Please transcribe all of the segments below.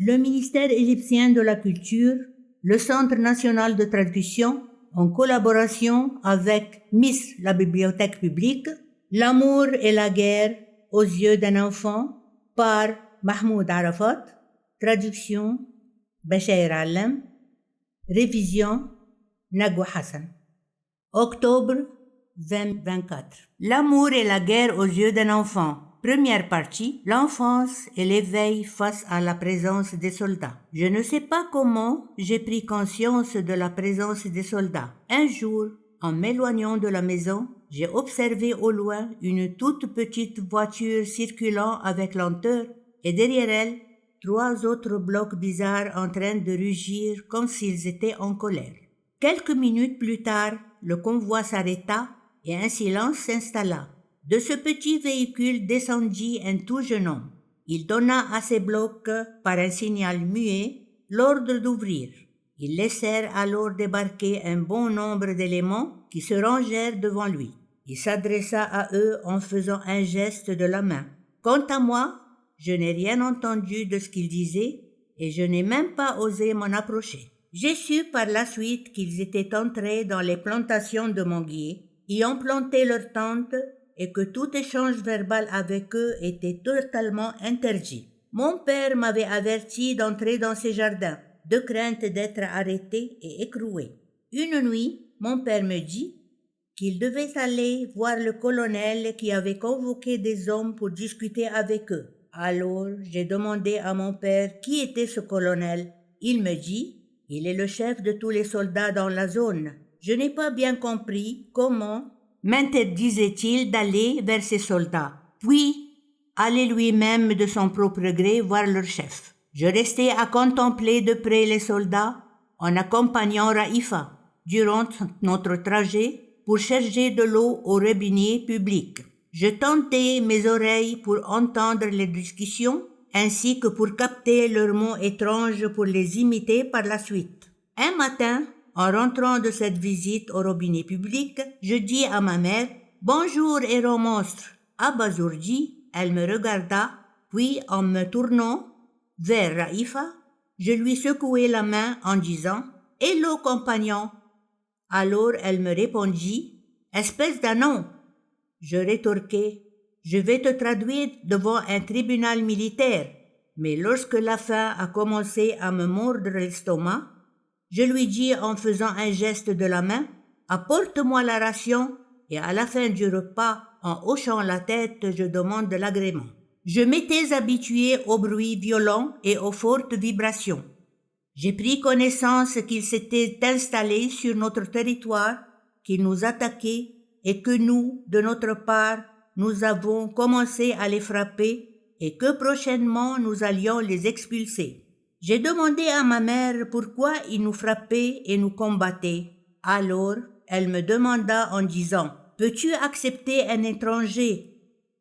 Le ministère égyptien de la Culture, le Centre national de traduction, en collaboration avec Miss la Bibliothèque publique, L'amour et la guerre aux yeux d'un enfant par Mahmoud Arafat, traduction Bachir Alem, révision Nagwa Hassan. Octobre 2024. L'amour et la guerre aux yeux d'un enfant. Première partie, l'enfance et l'éveil face à la présence des soldats. Je ne sais pas comment j'ai pris conscience de la présence des soldats. Un jour, en m'éloignant de la maison, j'ai observé au loin une toute petite voiture circulant avec lenteur et derrière elle, 3 autres blocs bizarres en train de rugir comme s'ils étaient en colère. Quelques minutes plus tard, le convoi s'arrêta et un silence s'installa. De ce petit véhicule descendit un tout jeune homme. Il donna à ses blocs, par un signal muet, l'ordre d'ouvrir. Ils laissèrent alors débarquer un bon nombre d'éléments qui se rangèrent devant lui. Il s'adressa à eux en faisant un geste de la main. Quant à moi, je n'ai rien entendu de ce qu'il disait et je n'ai même pas osé m'en approcher. J'ai su par la suite qu'ils étaient entrés dans les plantations de manguiers, y ont planté leurs tentes et que tout échange verbal avec eux était totalement interdit. Mon père m'avait averti d'entrer dans ces jardins, de crainte d'être arrêté et écroué. Une nuit, mon père me dit qu'il devait aller voir le colonel qui avait convoqué des hommes pour discuter avec eux. Alors, j'ai demandé à mon père qui était ce colonel. Il me dit, il est le chef de tous les soldats dans la zone. Je n'ai pas bien compris comment m'interdisait-il d'aller vers ces soldats, puis aller lui-même de son propre gré voir leur chef. Je restai à contempler de près les soldats en accompagnant Raïfa durant notre trajet pour chercher de l'eau au robinet public. Je tentais mes oreilles pour entendre les discussions ainsi que pour capter leurs mots étranges pour les imiter par la suite. Un matin, en rentrant de cette visite au robinet public, je dis à ma mère « Bonjour, héros monstre ». Abasourdie, elle me regarda, puis en me tournant vers Raïfa, je lui secouai la main en disant « Hello, compagnon ». Alors elle me répondit « Espèce d'anon ». Je rétorquai « Je vais te traduire devant un tribunal militaire ». Mais lorsque la faim a commencé à me mordre l'estomac, je lui dis en faisant un geste de la main « Apporte-moi la ration » et à la fin du repas, en hochant la tête, je demande de l'agrément. Je m'étais habitué aux bruits violents et aux fortes vibrations. J'ai pris connaissance qu'ils s'étaient installés sur notre territoire, qu'ils nous attaquaient et que nous, de notre part, nous avons commencé à les frapper et que prochainement nous allions les expulser. J'ai demandé à ma mère pourquoi ils nous frappaient et nous combattaient. Alors, elle me demanda en disant « Peux-tu accepter un étranger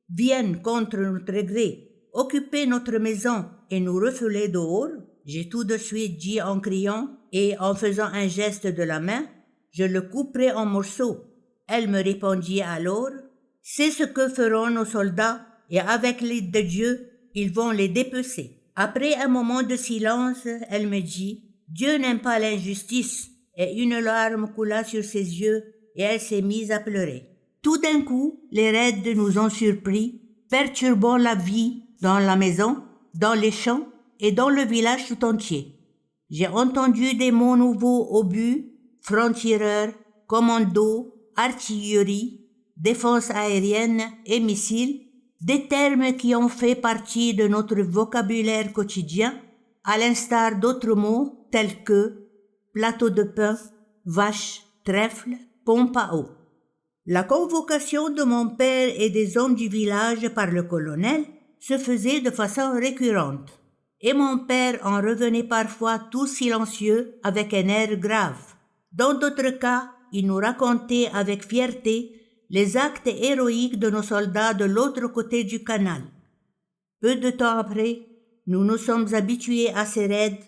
vienne contre notre gré, occuper notre maison et nous refouler dehors ?» J'ai tout de suite dit en criant et en faisant un geste de la main « Je le couperai en morceaux ». Elle me répondit alors « C'est ce que feront nos soldats et avec l'aide de Dieu, ils vont les dépecer. » Après un moment de silence, elle me dit « Dieu n'aime pas l'injustice » et une larme coula sur ses yeux et elle s'est mise à pleurer. Tout d'un coup, les raids nous ont surpris, perturbant la vie dans la maison, dans les champs et dans le village tout entier. J'ai entendu des mots nouveaux obus, francs-tireurs, commando, artillerie, défense aérienne et missiles, des termes qui ont fait partie de notre vocabulaire quotidien, à l'instar d'autres mots tels que plateau de pain, vache, trèfle, pompe à eau. La convocation de mon père et des hommes du village par le colonel se faisait de façon récurrente, et mon père en revenait parfois tout silencieux avec un air grave. Dans d'autres cas, il nous racontait avec fierté les actes héroïques de nos soldats de l'autre côté du canal. Peu de temps après, nous nous sommes habitués à ces raids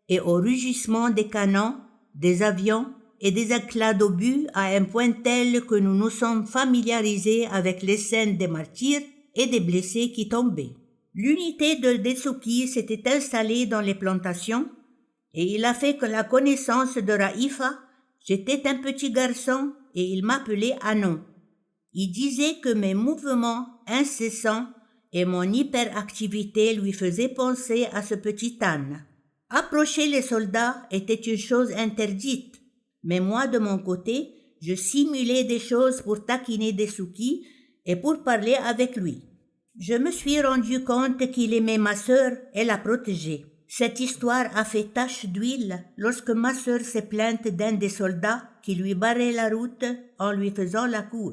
et au rugissement des canons, des avions et des éclats d'obus à un point tel que nous nous sommes familiarisés avec les scènes des martyrs et des blessés qui tombaient. L'unité de Dessouki s'était installée dans les plantations et il a fait que la connaissance de Raïfa. J'étais un petit garçon et il m'appelait Anon. Il disait que mes mouvements incessants et mon hyperactivité lui faisaient penser à ce petit âne. Approcher les soldats était une chose interdite, mais moi de mon côté, je simulais des choses pour taquiner Dessouki et pour parler avec lui. Je me suis rendu compte qu'il aimait ma sœur et la protégeait. Cette histoire a fait tache d'huile lorsque ma sœur s'est plainte d'un des soldats qui lui barrait la route en lui faisant la cour.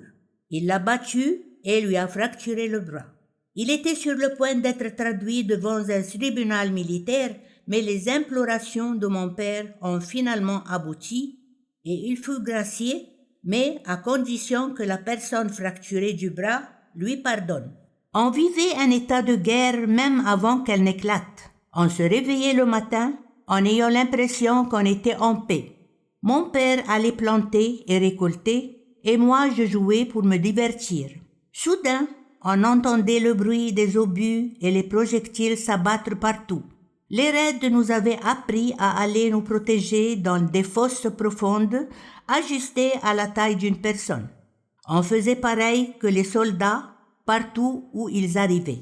Il l'a battue et lui a fracturé le bras. Il était sur le point d'être traduit devant un tribunal militaire, mais les implorations de mon père ont finalement abouti et il fut gracié, mais à condition que la personne fracturée du bras lui pardonne. On vivait un état de guerre même avant qu'elle n'éclate. On se réveillait le matin en ayant l'impression qu'on était en paix. Mon père allait planter et récolter et moi je jouais pour me divertir. Soudain, on entendait le bruit des obus et les projectiles s'abattre partout. Les raids nous avaient appris à aller nous protéger dans des fosses profondes ajustées à la taille d'une personne. On faisait pareil que les soldats partout où ils arrivaient.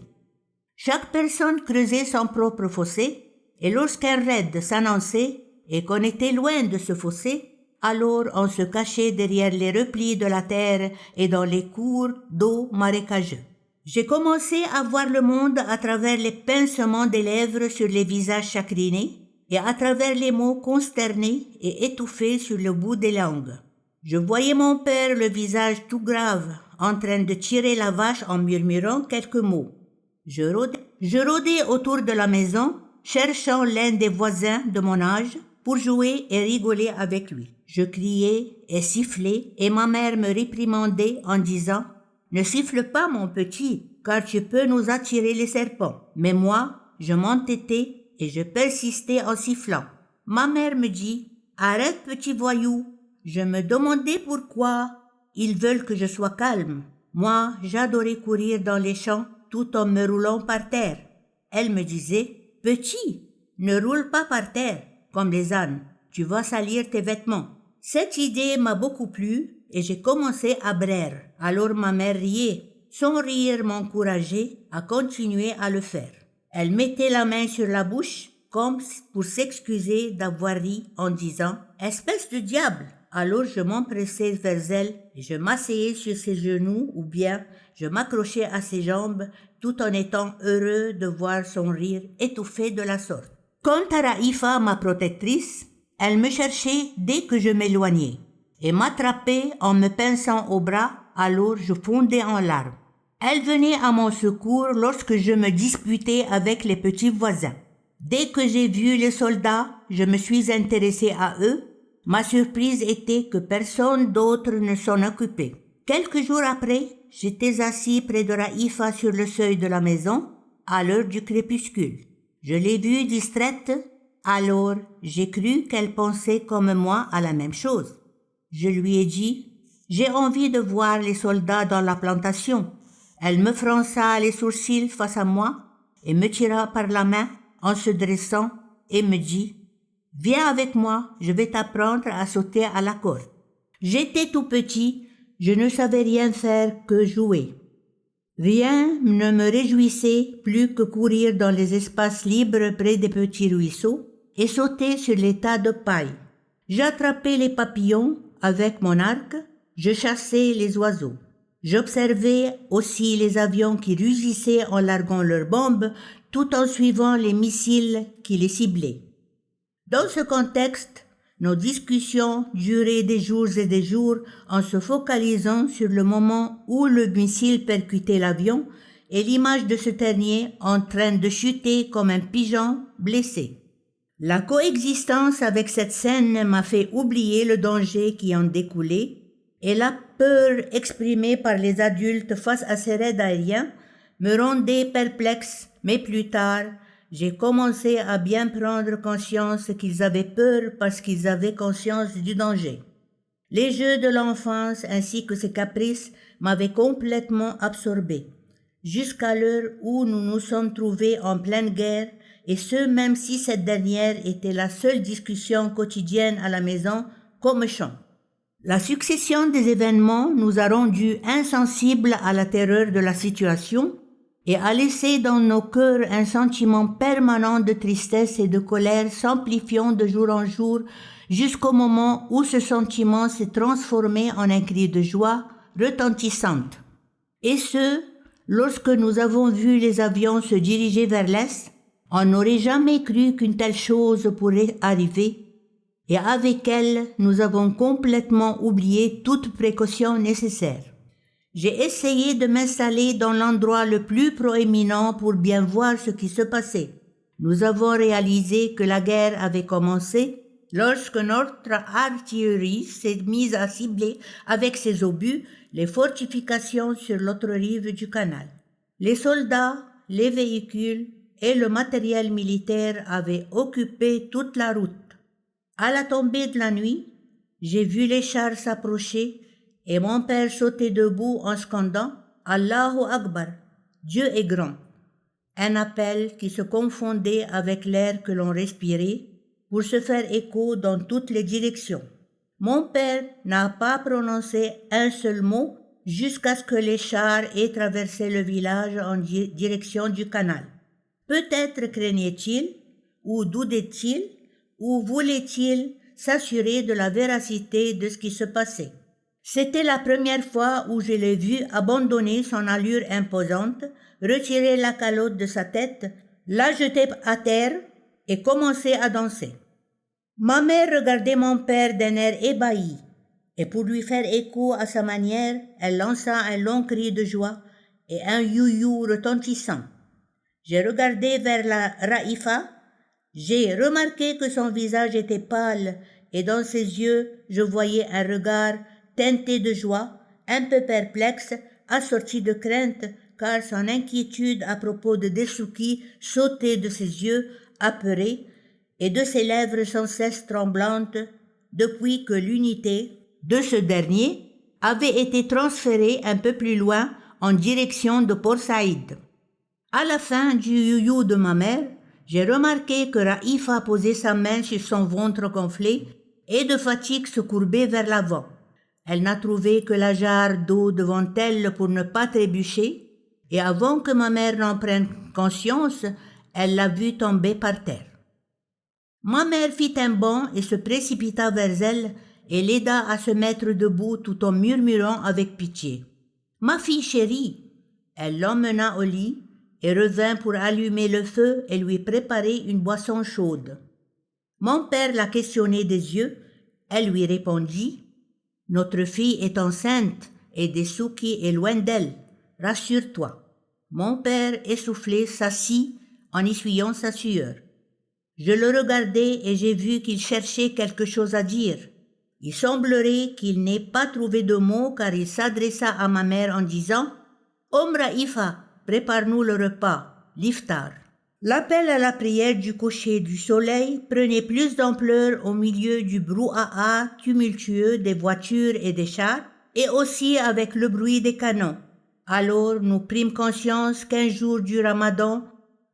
Chaque personne creusait son propre fossé et lorsqu'un raid s'annonçait et qu'on était loin de ce fossé, alors on se cachait derrière les replis de la terre et dans les cours d'eau marécageux. J'ai commencé à voir le monde à travers les pincements des lèvres sur les visages chagrinés et à travers les mots consternés et étouffés sur le bout des langues. Je voyais mon père le visage tout grave, en train de tirer la vache en murmurant quelques mots. Je rôdais autour de la maison, cherchant l'un des voisins de mon âge pour jouer et rigoler avec lui. Je criais et sifflais et ma mère me réprimandait en disant « Ne siffle pas mon petit, car tu peux nous attirer les serpents. » Mais moi, je m'entêtais et je persistais en sifflant. Ma mère me dit « Arrête petit voyou !» Je me demandais pourquoi. Ils veulent que je sois calme. Moi, j'adorais courir dans les champs tout en me roulant par terre. Elle me disait « Petit, ne roule pas par terre, comme les ânes. Tu vas salir tes vêtements. » Cette idée m'a beaucoup plu et j'ai commencé à braire. Alors ma mère riait. Son rire m'encourageait à continuer à le faire. Elle mettait la main sur la bouche comme pour s'excuser d'avoir ri en disant « Espèce de diable !» Alors je m'empressais vers elle et je m'asseyais sur ses genoux ou bien je m'accrochais à ses jambes tout en étant heureux de voir son rire étouffé de la sorte. Quant à Raïfa, ma protectrice, elle me cherchait dès que je m'éloignais et m'attrapait en me pinçant au bras, alors je fondais en larmes. Elle venait à mon secours lorsque je me disputais avec les petits voisins. Dès que j'ai vu les soldats, je me suis intéressée à eux. Ma surprise était que personne d'autre ne s'en occupait. Quelques jours après, j'étais assis près de Raïfa sur le seuil de la maison, à l'heure du crépuscule. Je l'ai vue distraite, alors j'ai cru qu'elle pensait comme moi à la même chose. Je lui ai dit « J'ai envie de voir les soldats dans la plantation ». Elle me fronça les sourcils face à moi et me tira par la main en se dressant et me dit « Viens avec moi, je vais t'apprendre à sauter à la corde ». J'étais tout petit, je ne savais rien faire que jouer. Rien ne me réjouissait plus que courir dans les espaces libres près des petits ruisseaux et sauter sur les tas de paille. J'attrapais les papillons avec mon arc, je chassais les oiseaux. J'observais aussi les avions qui rugissaient en larguant leurs bombes tout en suivant les missiles qui les ciblaient. Dans ce contexte, nos discussions duraient des jours et des jours en se focalisant sur le moment où le missile percutait l'avion et l'image de ce dernier en train de chuter comme un pigeon blessé. La coexistence avec cette scène m'a fait oublier le danger qui en découlait et la peur exprimée par les adultes face à ces raids aériens me rendait perplexe, mais plus tard, j'ai commencé à bien prendre conscience qu'ils avaient peur parce qu'ils avaient conscience du danger. Les jeux de l'enfance ainsi que ses caprices m'avaient complètement absorbé. jusqu'à l'heure où nous nous sommes trouvés en pleine guerre, et ce même si cette dernière était la seule discussion quotidienne à la maison comme au champ. La succession des événements nous a rendus insensibles à la terreur de la situation et a laissé dans nos cœurs un sentiment permanent de tristesse et de colère s'amplifiant de jour en jour jusqu'au moment où ce sentiment s'est transformé en un cri de joie retentissante. Et ce, lorsque nous avons vu les avions se diriger vers l'Est, on n'aurait jamais cru qu'une telle chose pourrait arriver, et avec elle, nous avons complètement oublié toute précaution nécessaire. J'ai essayé de m'installer dans l'endroit le plus proéminent pour bien voir ce qui se passait. Nous avons réalisé que la guerre avait commencé lorsque notre artillerie s'est mise à cibler avec ses obus les fortifications sur l'autre rive du canal. Les soldats, les véhicules et le matériel militaire avaient occupé toute la route. À la tombée de la nuit, j'ai vu les chars s'approcher et mon père sauter debout en scandant « Allahu Akbar, Dieu est grand », un appel qui se confondait avec l'air que l'on respirait pour se faire écho dans toutes les directions. Mon père n'a pas prononcé un seul mot jusqu'à ce que les chars aient traversé le village en direction du canal. Peut-être craignait-il, ou doutait-il, ou voulait-il s'assurer de la véracité de ce qui se passait. C'était la première fois où je l'ai vu abandonner son allure imposante, retirer la calotte de sa tête, la jeter à terre et commencer à danser. Ma mère regardait mon père d'un air ébahi, et pour lui faire écho à sa manière, elle lança un long cri de joie et un you-you retentissant. J'ai regardé vers la Raïfa, j'ai remarqué que son visage était pâle et dans ses yeux, je voyais un regard teinté de joie, un peu perplexe, assorti de crainte, car son inquiétude à propos de Dessouki sautait de ses yeux apeurés et de ses lèvres sans cesse tremblantes depuis que l'unité de ce dernier avait été transférée un peu plus loin en direction de Port Saïd. À la fin du you-you de ma mère, j'ai remarqué que Raïfa posait sa main sur son ventre gonflé et de fatigue se courbait vers l'avant. Elle n'a trouvé que la jarre d'eau devant elle pour ne pas trébucher, et avant que ma mère n'en prenne conscience, elle l'a vue tomber par terre. Ma mère fit un bond et se précipita vers elle et l'aida à se mettre debout tout en murmurant avec pitié. « Ma fille chérie !» Elle l'emmena au lit et revint pour allumer le feu et lui préparer une boisson chaude. Mon père la questionnait des yeux. Elle lui répondit « Notre fille est enceinte et Dessouki est loin d'elle. Rassure-toi. » Mon père, essoufflé, s'assit en essuyant sa sueur. Je le regardai et j'ai vu qu'il cherchait quelque chose à dire. Il semblerait qu'il n'ait pas trouvé de mots car il s'adressa à ma mère en disant « Raïfa, prépare-nous le repas, l'iftar. » L'appel à la prière du coucher du soleil prenait plus d'ampleur au milieu du brouhaha tumultueux des voitures et des chars, et aussi avec le bruit des canons. Alors nous prîmes conscience qu'un jour du Ramadan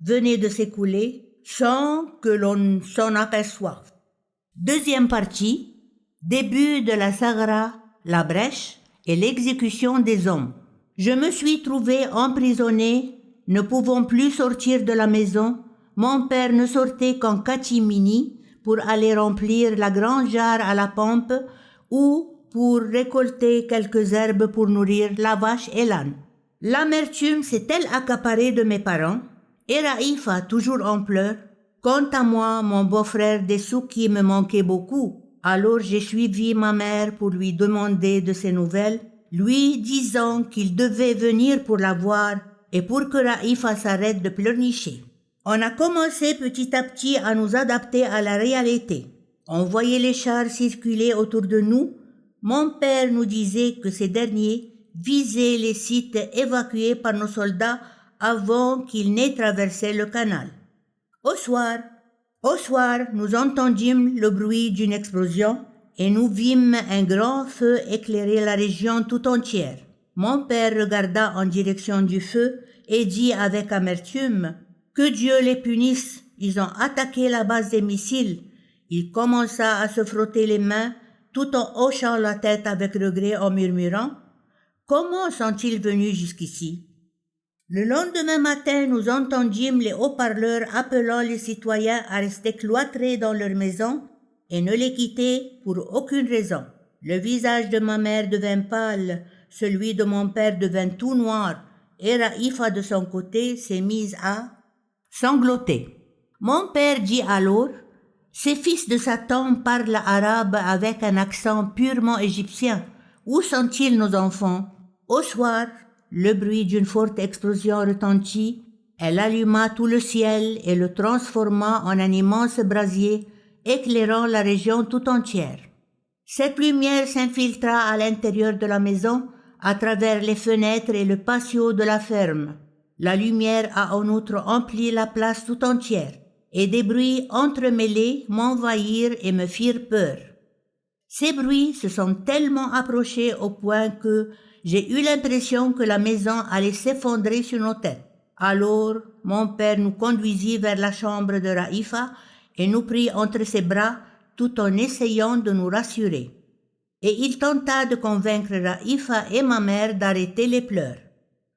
venait de s'écouler sans que l'on s'en aperçoive. Deuxième partie, début de la Sagra, la brèche et l'exécution des hommes. Je me suis trouvé emprisonné, ne pouvant plus sortir de la maison. Mon père ne sortait qu'en catimini pour aller remplir la grande jarre à la pompe ou pour récolter quelques herbes pour nourrir la vache et l'âne. L'amertume s'est-elle accaparée de mes parents? Et Raïfa, toujours en pleurs. Quant à moi, mon beau-frère Dessouki me manquait beaucoup. Alors j'ai suivi ma mère pour lui demander de ses nouvelles, lui disant qu'il devait venir pour la voir et pour que Raïfa s'arrête de pleurnicher. On a commencé petit à petit à nous adapter à la réalité. On voyait les chars circuler autour de nous. Mon père nous disait que ces derniers visaient les sites évacués par nos soldats avant qu'ils n'aient traversé le canal. Au soir, nous entendîmes le bruit d'une explosion et nous vîmes un grand feu éclairer la région tout entière. Mon père regarda en direction du feu et dit avec amertume « Que Dieu les punisse, ils ont attaqué la base des missiles ». Il commença à se frotter les mains tout en hochant la tête avec regret en murmurant « Comment sont-ils venus jusqu'ici ?» Le lendemain matin, nous entendîmes les haut-parleurs appelant les citoyens à rester cloîtrés dans leur maison et ne les quitter pour aucune raison. Le visage de ma mère devint pâle, celui de mon père devint tout noir, et Raïfa de son côté s'est mise à sangloter. Mon père dit alors « Ces fils de Satan parlent arabe avec un accent purement égyptien. Où sont-ils nos enfants ?» Au soir, le bruit d'une forte explosion retentit. Elle alluma tout le ciel et le transforma en un immense brasier, éclairant la région tout entière. Cette lumière s'infiltra à l'intérieur de la maison, à travers les fenêtres et le patio de la ferme. La lumière a en outre empli la place tout entière, et des bruits entremêlés m'envahirent et me firent peur. Ces bruits se sont tellement approchés au point que j'ai eu l'impression que la maison allait s'effondrer sur nos têtes. Alors, mon père nous conduisit vers la chambre de Raïfa et nous prit entre ses bras tout en essayant de nous rassurer. Et il tenta de convaincre Raïfa et ma mère d'arrêter les pleurs.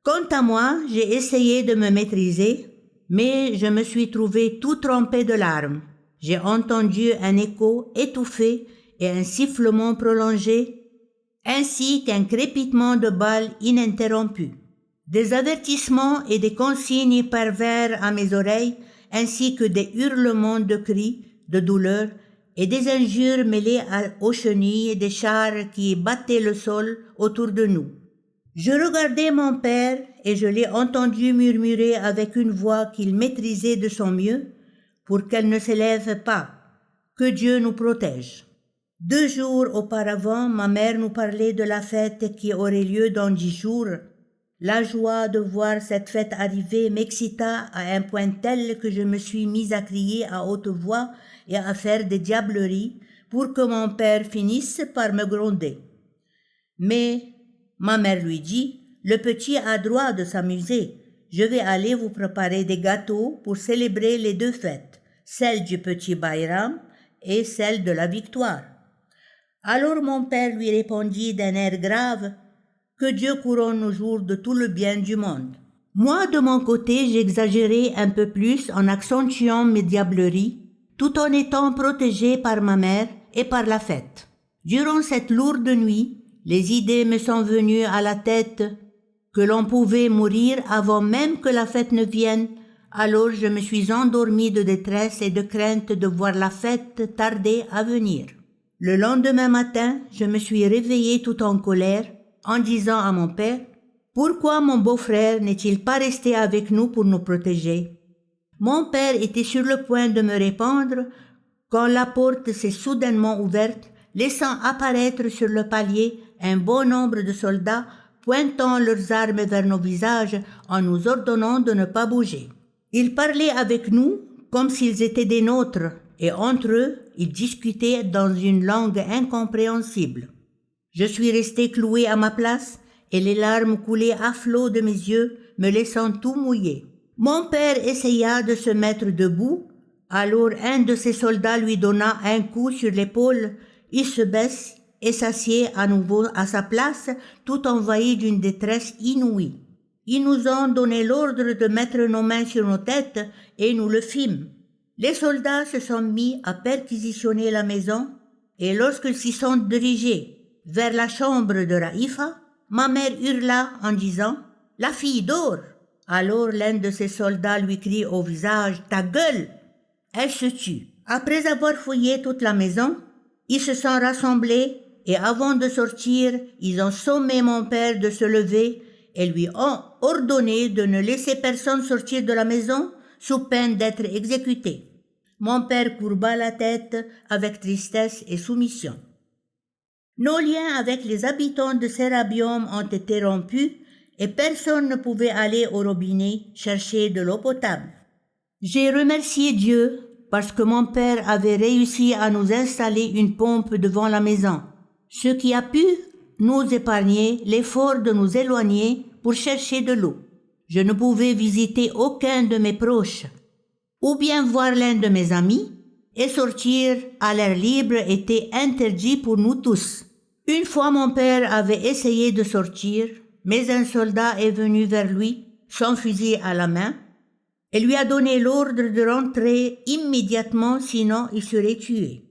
Quant à moi, j'ai essayé de me maîtriser, mais je me suis trouvé tout trempé de larmes. J'ai entendu un écho étouffé et un sifflement prolongé, ainsi qu'un crépitement de balles ininterrompu. Des avertissements et des consignes parvinrent à mes oreilles, ainsi que des hurlements de cris, de douleur, et des injures mêlées aux chenilles des chars qui battaient le sol autour de nous. Je regardai mon père et je l'ai entendu murmurer avec une voix qu'il maîtrisait de son mieux pour qu'elle ne s'élève pas. Que Dieu nous protège. 2 jours auparavant, ma mère nous parlait de la fête qui aurait lieu dans 10 jours. La joie de voir cette fête arriver m'excita à un point tel que je me suis mise à crier à haute voix et à faire des diableries pour que mon père finisse par me gronder. Mais ma mère lui dit « Le petit a droit de s'amuser. Je vais aller vous préparer des gâteaux pour célébrer les 2 fêtes, celle du petit Bayram et celle de la victoire. » Alors mon père lui répondit d'un air grave « Que Dieu couronne nos jours de tout le bien du monde. » Moi, de mon côté, j'exagérais un peu plus en accentuant mes diableries, tout en étant protégé par ma mère et par la fête. Durant cette lourde nuit, les idées me sont venues à la tête que l'on pouvait mourir avant même que la fête ne vienne, alors je me suis endormi de détresse et de crainte de voir la fête tarder à venir. Le lendemain matin, je me suis réveillé tout en colère, en disant à mon père « Pourquoi mon beau-frère n'est-il pas resté avec nous pour nous protéger ?» Mon père était sur le point de me répondre quand la porte s'est soudainement ouverte, laissant apparaître sur le palier un bon nombre de soldats pointant leurs armes vers nos visages en nous ordonnant de ne pas bouger. Ils parlaient avec nous comme s'ils étaient des nôtres, et entre eux, ils discutaient dans une langue incompréhensible. Je suis resté cloué à ma place et les larmes coulaient à flots de mes yeux, me laissant tout mouillé. Mon père essaya de se mettre debout, alors un de ses soldats lui donna un coup sur l'épaule, il se baisse et s'assied à nouveau à sa place, tout envahi d'une détresse inouïe. Ils nous ont donné l'ordre de mettre nos mains sur nos têtes et nous le fîmes. Les soldats se sont mis à perquisitionner la maison et lorsqu'ils s'y sont dirigés vers la chambre de Raïfa, ma mère hurla en disant « La fille dort !» Alors l'un de ses soldats lui crie au visage « Ta gueule !» Elle se tut. Après avoir fouillé toute la maison, ils se sont rassemblés et avant de sortir, ils ont sommé mon père de se lever et lui ont ordonné de ne laisser personne sortir de la maison sous peine d'être exécuté. Mon père courba la tête avec tristesse et soumission. Nos liens avec les habitants de Serabium ont été rompus et personne ne pouvait aller au robinet chercher de l'eau potable. J'ai remercié Dieu parce que mon père avait réussi à nous installer une pompe devant la maison, ce qui a pu nous épargner l'effort de nous éloigner pour chercher de l'eau. Je ne pouvais visiter aucun de mes proches, ou bien voir l'un de mes amis, et sortir à l'air libre était interdit pour nous tous. Une fois mon père avait essayé de sortir, mais un soldat est venu vers lui, son fusil à la main, et lui a donné l'ordre de rentrer immédiatement, sinon il serait tué.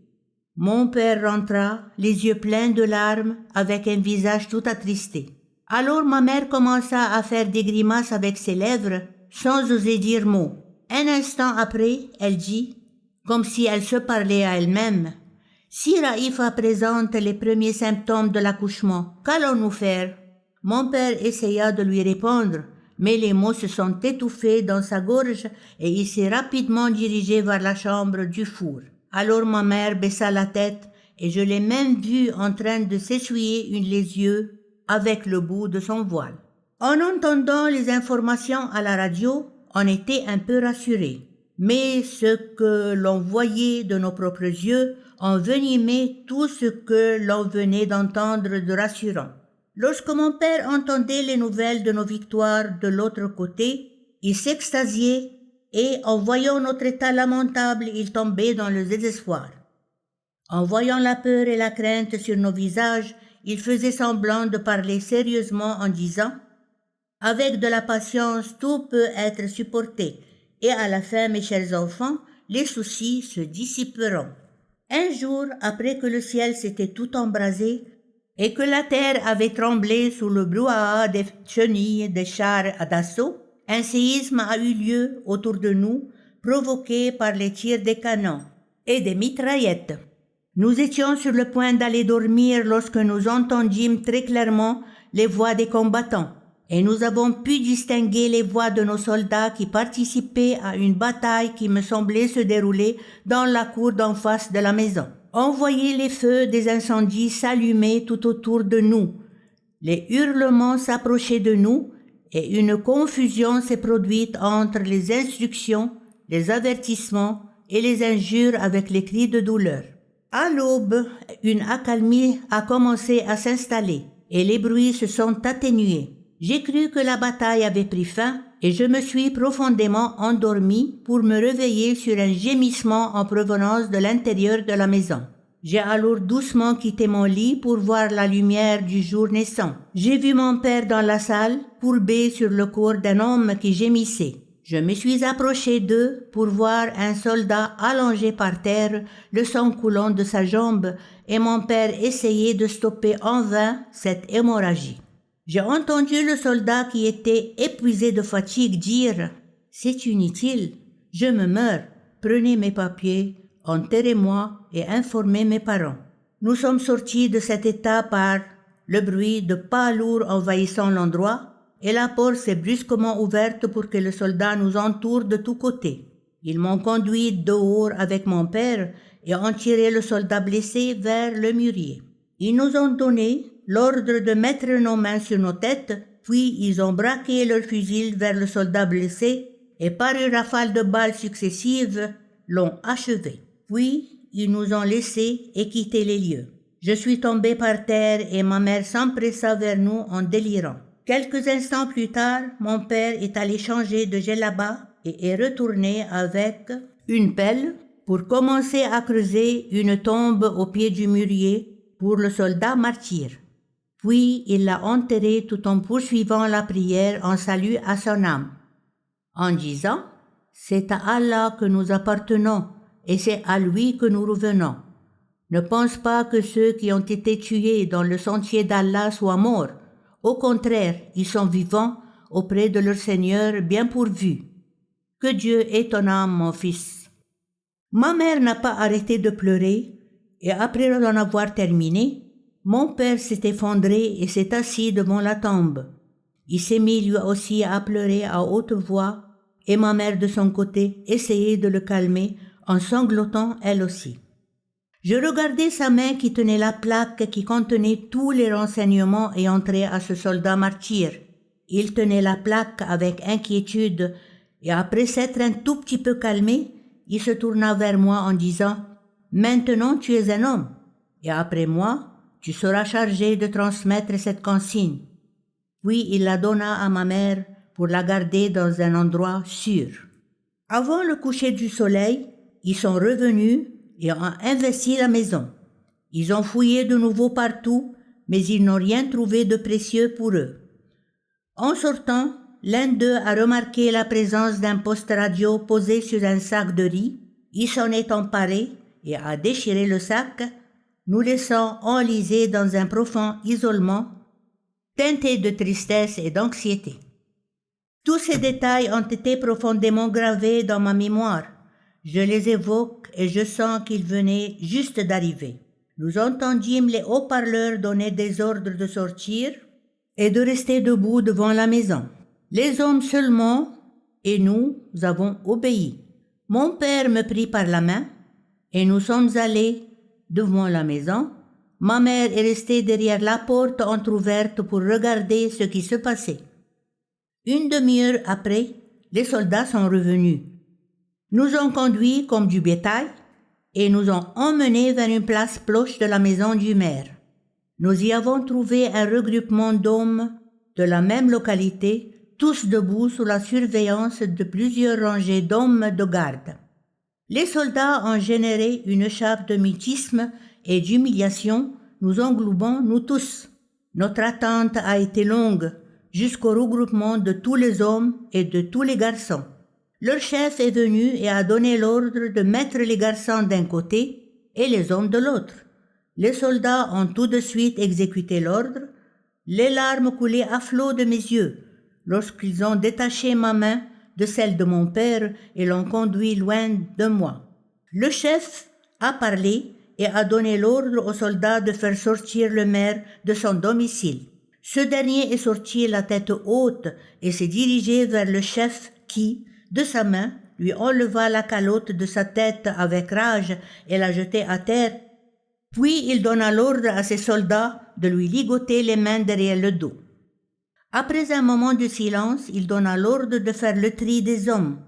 Mon père rentra, les yeux pleins de larmes, avec un visage tout attristé. Alors ma mère commença à faire des grimaces avec ses lèvres, sans oser dire mot. Un instant après, elle dit, comme si elle se parlait à elle-même, « Si Raïfa présente les premiers symptômes de l'accouchement, qu'allons-nous faire ?» Mon père essaya de lui répondre, mais les mots se sont étouffés dans sa gorge et il s'est rapidement dirigé vers la chambre du four. Alors ma mère baissa la tête et je l'ai même vue en train de s'essuyer les yeux avec le bout de son voile. En entendant les informations à la radio, on était un peu rassurés. Mais ce que l'on voyait de nos propres yeux envenimait tout ce que l'on venait d'entendre de rassurant. Lorsque mon père entendait les nouvelles de nos victoires de l'autre côté, il s'extasiait et, en voyant notre état lamentable, il tombait dans le désespoir. En voyant la peur et la crainte sur nos visages, il faisait semblant de parler sérieusement en disant « Avec de la patience, tout peut être supporté, et à la fin, mes chers enfants, les soucis se dissiperont. » Un jour, après que le ciel s'était tout embrasé, et que la terre avait tremblé sous le brouhaha des chenilles des chars d'assaut, un séisme a eu lieu autour de nous, provoqué par les tirs des canons et des mitraillettes. Nous étions sur le point d'aller dormir lorsque nous entendîmes très clairement les voix des combattants, et nous avons pu distinguer les voix de nos soldats qui participaient à une bataille qui me semblait se dérouler dans la cour d'en face de la maison. On voyait les feux des incendies s'allumer tout autour de nous. Les hurlements s'approchaient de nous et une confusion s'est produite entre les instructions, les avertissements et les injures avec les cris de douleur. À l'aube, une accalmie a commencé à s'installer et les bruits se sont atténués. J'ai cru que la bataille avait pris fin et je me suis profondément endormi pour me réveiller sur un gémissement en provenance de l'intérieur de la maison. J'ai alors doucement quitté mon lit pour voir la lumière du jour naissant. J'ai vu mon père dans la salle, courbé sur le corps d'un homme qui gémissait. Je me suis approché d'eux pour voir un soldat allongé par terre, le sang coulant de sa jambe, et mon père essayer de stopper en vain cette hémorragie. J'ai entendu le soldat qui était épuisé de fatigue dire « C'est inutile, je me meurs, prenez mes papiers, enterrez-moi et informez mes parents. » Nous sommes sortis de cet état par le bruit de pas lourds envahissant l'endroit et la porte s'est brusquement ouverte pour que le soldat nous entoure de tous côtés. Ils m'ont conduit dehors avec mon père et ont tiré le soldat blessé vers le mûrier. Ils nous ont donné l'ordre de mettre nos mains sur nos têtes, puis ils ont braqué leurs fusils vers le soldat blessé et par une rafale de balles successives l'ont achevé. Puis ils nous ont laissés et quitté les lieux. Je suis tombé par terre et ma mère s'empressa vers nous en délirant. Quelques instants plus tard, mon père est allé changer de djellaba et est retourné avec une pelle pour commencer à creuser une tombe au pied du mûrier pour le soldat martyr. Puis il l'a enterré tout en poursuivant la prière en salut à son âme, en disant « C'est à Allah que nous appartenons et c'est à lui que nous revenons. Ne pense pas que ceux qui ont été tués dans le sentier d'Allah soient morts. Au contraire, ils sont vivants auprès de leur Seigneur bien pourvus. Que Dieu ait ton âme, mon fils. » Ma mère n'a pas arrêté de pleurer et après en avoir terminé, mon père s'est effondré et s'est assis devant la tombe. Il s'est mis lui aussi à pleurer à haute voix et ma mère de son côté essayait de le calmer en sanglotant elle aussi. Je regardais sa main qui tenait la plaque qui contenait tous les renseignements ayant trait à ce soldat martyr. Il tenait la plaque avec inquiétude et après s'être un tout petit peu calmé, il se tourna vers moi en disant « Maintenant tu es un homme et après moi, tu seras chargé de transmettre cette consigne. » Puis il la donna à ma mère pour la garder dans un endroit sûr. Avant le coucher du soleil, ils sont revenus et ont investi la maison. Ils ont fouillé de nouveau partout, mais ils n'ont rien trouvé de précieux pour eux. En sortant, l'un d'eux a remarqué la présence d'un poste radio posé sur un sac de riz. Il s'en est emparé et a déchiré le sac, nous laissant enlisés dans un profond isolement, teinté de tristesse et d'anxiété. Tous ces détails ont été profondément gravés dans ma mémoire. Je les évoque et je sens qu'ils venaient juste d'arriver. Nous entendîmes les haut-parleurs donner des ordres de sortir et de rester debout devant la maison. Les hommes seulement et nous avons obéi. Mon père me prit par la main et nous sommes allés devant la maison. Ma mère est restée derrière la porte entr'ouverte pour regarder ce qui se passait. Une demi-heure après, les soldats sont revenus. Nous ont conduits comme du bétail et nous ont emmenés vers une place proche de la maison du maire. Nous y avons trouvé un regroupement d'hommes de la même localité, tous debout sous la surveillance de plusieurs rangées d'hommes de garde. Les soldats ont généré une chape de mutisme et d'humiliation, nous englobant nous tous. Notre attente a été longue, jusqu'au regroupement de tous les hommes et de tous les garçons. Leur chef est venu et a donné l'ordre de mettre les garçons d'un côté et les hommes de l'autre. Les soldats ont tout de suite exécuté l'ordre. Les larmes coulaient à flot de mes yeux lorsqu'ils ont détaché ma main de celle de mon père et l'ont conduit loin de moi. Le chef a parlé et a donné l'ordre aux soldats de faire sortir le maire de son domicile. Ce dernier est sorti la tête haute et s'est dirigé vers le chef qui, de sa main, lui enleva la calotte de sa tête avec rage et la jeta à terre. Puis il donna l'ordre à ses soldats de lui ligoter les mains derrière le dos. Après un moment de silence, il donna l'ordre de faire le tri des hommes.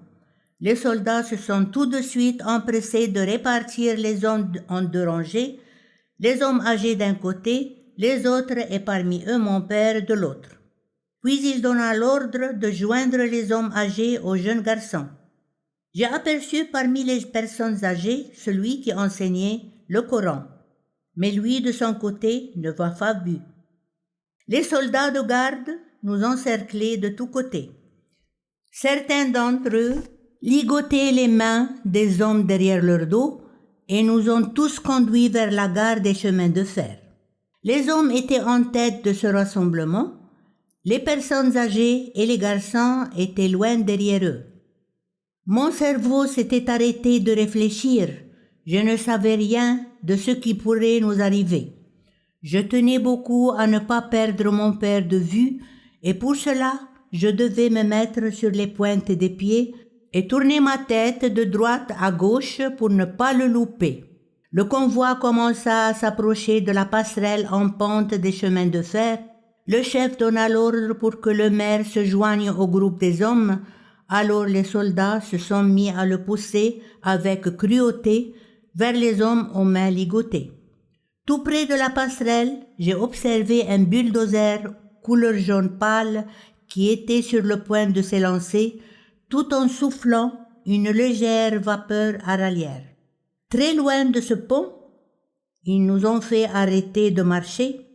Les soldats se sont tout de suite empressés de répartir les hommes en deux rangées, les hommes âgés d'un côté, les autres et parmi eux mon père de l'autre. Puis il donna l'ordre de joindre les hommes âgés aux jeunes garçons. J'ai aperçu parmi les personnes âgées celui qui enseignait le Coran, mais lui de son côté ne m'a pas vu. Les soldats de garde nous encerclaient de tous côtés. Certains d'entre eux ligotaient les mains des hommes derrière leur dos et nous ont tous conduits vers la gare des chemins de fer. Les hommes étaient en tête de ce rassemblement, les personnes âgées et les garçons étaient loin derrière eux. Mon cerveau s'était arrêté de réfléchir, je ne savais rien de ce qui pourrait nous arriver. Je tenais beaucoup à ne pas perdre mon père de vue et pour cela, je devais me mettre sur les pointes des pieds et tourner ma tête de droite à gauche pour ne pas le louper. Le convoi commença à s'approcher de la passerelle en pente des chemins de fer. Le chef donna l'ordre pour que le maire se joigne au groupe des hommes. Alors les soldats se sont mis à le pousser avec cruauté vers les hommes aux mains ligotées. Tout près de la passerelle, j'ai observé un bulldozer couleur jaune pâle qui était sur le point de s'élancer, tout en soufflant une légère vapeur à l'arrière. Très loin de ce pont, ils nous ont fait arrêter de marcher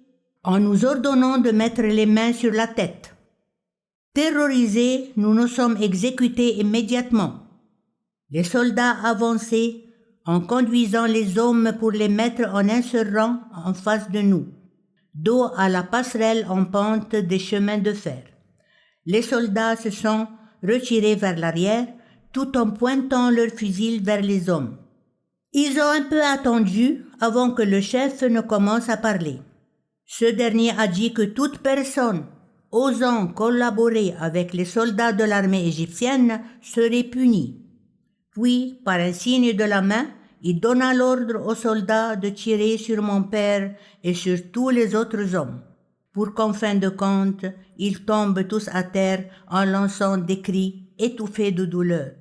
en nous ordonnant de mettre les mains sur la tête. Terrorisés, nous nous sommes exécutés immédiatement. Les soldats avançaient en conduisant les hommes pour les mettre en un seul rang en face de nous, dos à la passerelle en pente des chemins de fer. Les soldats se sont retirés vers l'arrière tout en pointant leurs fusils vers les hommes. Ils ont un peu attendu avant que le chef ne commence à parler. Ce dernier a dit que toute personne osant collaborer avec les soldats de l'armée égyptienne serait punie. Puis, par un signe de la main, il donna l'ordre aux soldats de tirer sur mon père et sur tous les autres hommes, pour qu'en fin de compte, ils tombent tous à terre en lançant des cris étouffés de douleur.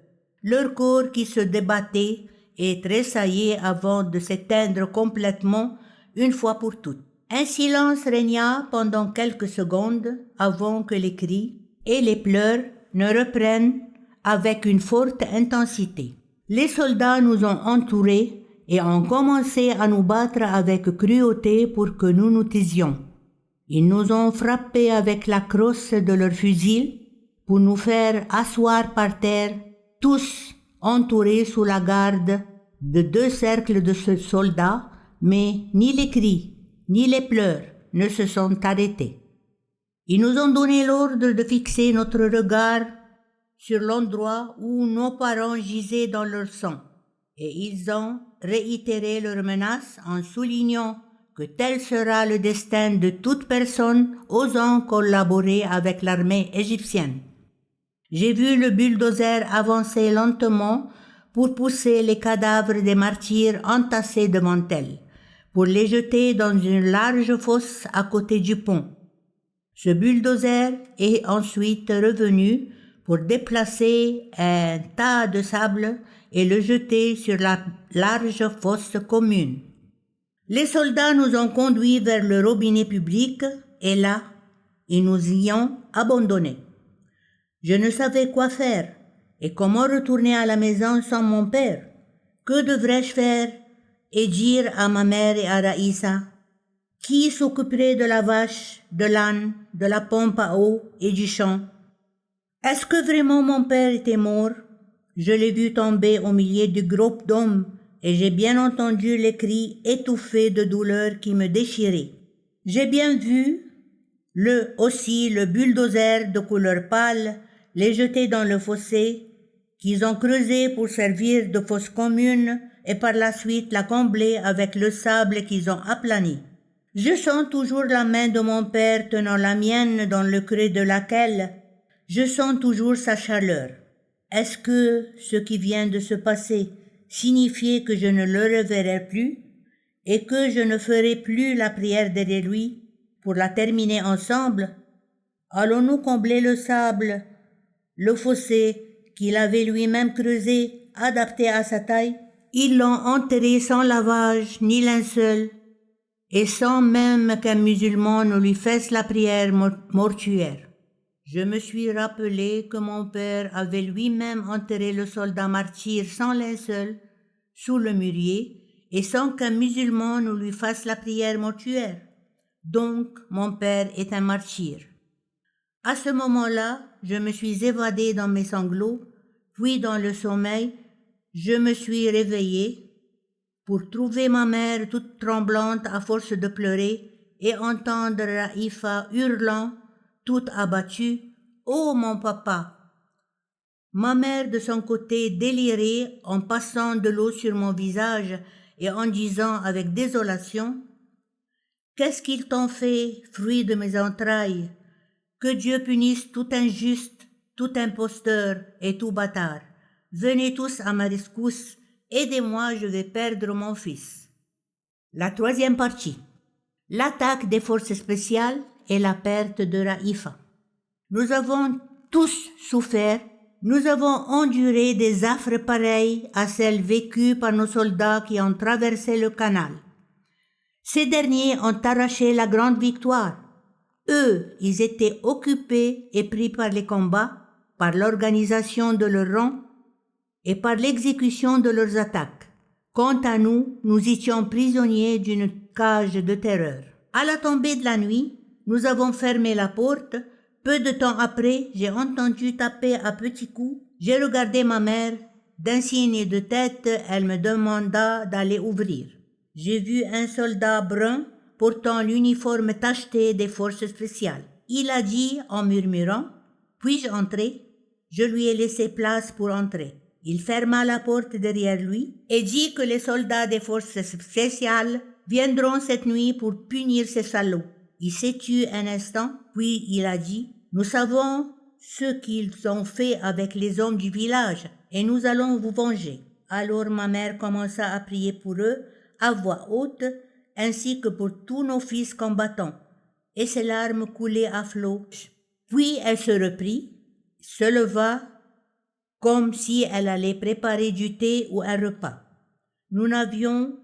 Leur corps qui se débattait et tressaillait avant de s'éteindre complètement une fois pour toutes. Un silence régna pendant quelques secondes avant que les cris et les pleurs ne reprennent avec une forte intensité. Les soldats nous ont entourés et ont commencé à nous battre avec cruauté pour que nous nous taisions. Ils nous ont frappés avec la crosse de leurs fusils pour nous faire asseoir par terre, tous entourés sous la garde de 2 cercles de soldats, mais ni les cris, ni les pleurs ne se sont arrêtés. Ils nous ont donné l'ordre de fixer notre regard sur l'endroit où nos parents gisaient dans leur sang, et ils ont réitéré leur menace en soulignant que tel sera le destin de toute personne osant collaborer avec l'armée égyptienne. J'ai vu le bulldozer avancer lentement pour pousser les cadavres des martyrs entassés devant elle, pour les jeter dans une large fosse à côté du pont. Ce bulldozer est ensuite revenu pour déplacer un tas de sable et le jeter sur la large fosse commune. Les soldats nous ont conduits vers le robinet public et là, ils nous y ont abandonnés. Je ne savais quoi faire et comment retourner à la maison sans mon père. Que devrais-je faire et dire à ma mère et à Raïssa? Qui s'occuperait de la vache, de l'âne, de la pompe à eau et du champ? Est-ce que vraiment mon père était mort? Je l'ai vu tomber au milieu du groupe d'hommes et j'ai bien entendu les cris étouffés de douleur qui me déchiraient. J'ai bien vu aussi le bulldozer de couleur pâle les jeter dans le fossé qu'ils ont creusé pour servir de fosse commune et par la suite la combler avec le sable qu'ils ont aplani. Je sens toujours la main de mon père tenant la mienne dans le creux de laquelle je sens toujours sa chaleur. Est-ce que ce qui vient de se passer signifiait que je ne le reverrai plus et que je ne ferai plus la prière derrière lui pour la terminer ensemble? Allons-nous combler le sable, le fossé qu'il avait lui-même creusé, adapté à sa taille? Ils l'ont enterré sans lavage ni linceul et sans même qu'un musulman ne lui fasse la prière mortuaire. Je me suis rappelé que mon père avait lui-même enterré le soldat martyr sans linceul, sous le mûrier, et sans qu'un musulman ne lui fasse la prière mortuaire. Donc, mon père est un martyr. À ce moment-là, je me suis évadée dans mes sanglots, puis dans le sommeil, je me suis réveillée pour trouver ma mère toute tremblante à force de pleurer et entendre Raïfa hurlant, toute abattue, « Oh mon papa !» Ma mère de son côté délirait en passant de l'eau sur mon visage et en disant avec désolation, « Qu'est-ce qu'ils t'ont fait, fruit de mes entrailles? Que Dieu punisse tout injuste, tout imposteur et tout bâtard. Venez tous à ma rescousse, aidez-moi, je vais perdre mon fils. » La 3e partie. L'attaque des forces spéciales et la perte de Raïfa. Nous avons tous souffert, nous avons enduré des affres pareilles à celles vécues par nos soldats qui ont traversé le canal. Ces derniers ont arraché la grande victoire. Eux, ils étaient occupés et pris par les combats, par l'organisation de leurs rangs et par l'exécution de leurs attaques. Quant à nous, nous étions prisonniers d'une cage de terreur. À la tombée de la nuit, nous avons fermé la porte. Peu de temps après, j'ai entendu taper à petits coups. J'ai regardé ma mère. D'un signe de tête, elle me demanda d'aller ouvrir. J'ai vu un soldat brun portant l'uniforme tacheté des forces spéciales. Il a dit en murmurant « Puis-je entrer ?» Je lui ai laissé place pour entrer. Il ferma la porte derrière lui et dit que les soldats des forces spéciales viendront cette nuit pour punir ces salauds. Il s'est tu un instant, puis il a dit « Nous savons ce qu'ils ont fait avec les hommes du village et nous allons vous venger. » Alors ma mère commença à prier pour eux à voix haute, ainsi que pour tous nos fils combattants, et ses larmes coulaient à flots. Puis elle se reprit, se leva, comme si elle allait préparer du thé ou un repas. Nous n'avions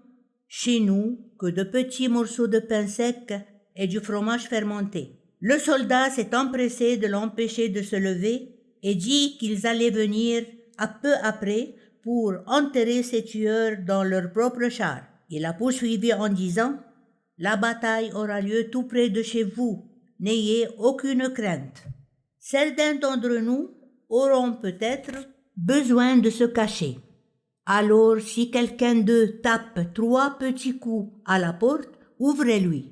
chez nous que de petits morceaux de pain sec et du fromage fermenté. Le soldat s'est empressé de l'empêcher de se lever et dit qu'ils allaient venir à peu après pour enterrer ces tueurs dans leur propre char. Il a poursuivi en disant « La bataille aura lieu tout près de chez vous, n'ayez aucune crainte. » Certains d'entre nous auront peut-être besoin de se cacher. Alors, si quelqu'un d'eux tape 3 petits coups à la porte, ouvrez-lui.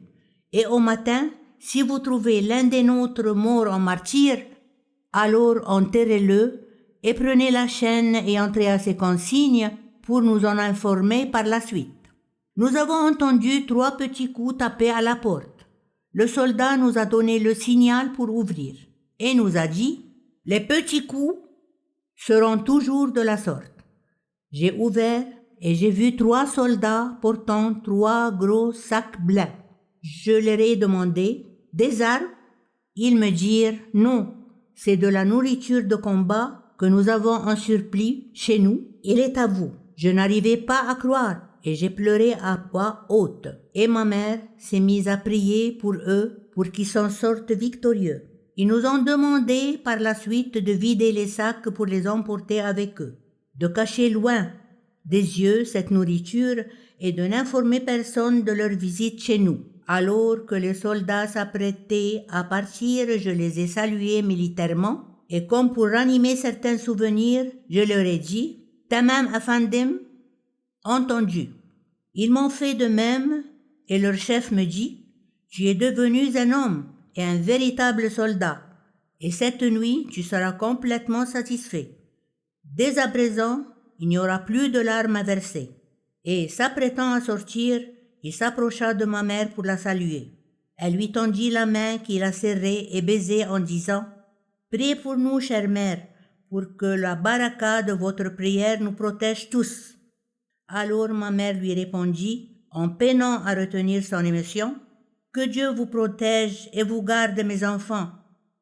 Et au matin, si vous trouvez l'un des nôtres mort en martyr, alors enterrez-le et prenez la chaîne et entrez à ses consignes pour nous en informer par la suite. Nous avons entendu 3 petits coups taper à la porte. Le soldat nous a donné le signal pour ouvrir et nous a dit « Les petits coups seront toujours de la sorte. » J'ai ouvert et j'ai vu 3 soldats portant 3 gros sacs blancs. Je leur ai demandé « Des armes ?» Ils me dirent « Non, c'est de la nourriture de combat que nous avons en surplus chez nous. Il est à vous. » Je n'arrivais pas à croire et j'ai pleuré à voix haute. Et ma mère s'est mise à prier pour eux pour qu'ils s'en sortent victorieux. Ils nous ont demandé par la suite de vider les sacs pour les emporter avec eux, de cacher loin des yeux cette nourriture et de n'informer personne de leur visite chez nous. Alors que les soldats s'apprêtaient à partir, je les ai salués militairement et comme pour ranimer certains souvenirs, je leur ai dit « Tamam Afandim » entendu. Ils m'ont fait de même et leur chef me dit « Tu es devenu un homme et un véritable soldat et cette nuit tu seras complètement satisfait. Dès à présent, il n'y aura plus de larmes à verser. » Et s'apprêtant à sortir, il s'approcha de ma mère pour la saluer. Elle lui tendit la main qu'il a serrée et baisée en disant « Priez pour nous, chère mère, pour que la baraka de votre prière nous protège tous. » Alors ma mère lui répondit, en peinant à retenir son émotion, « Que Dieu vous protège et vous garde, mes enfants. »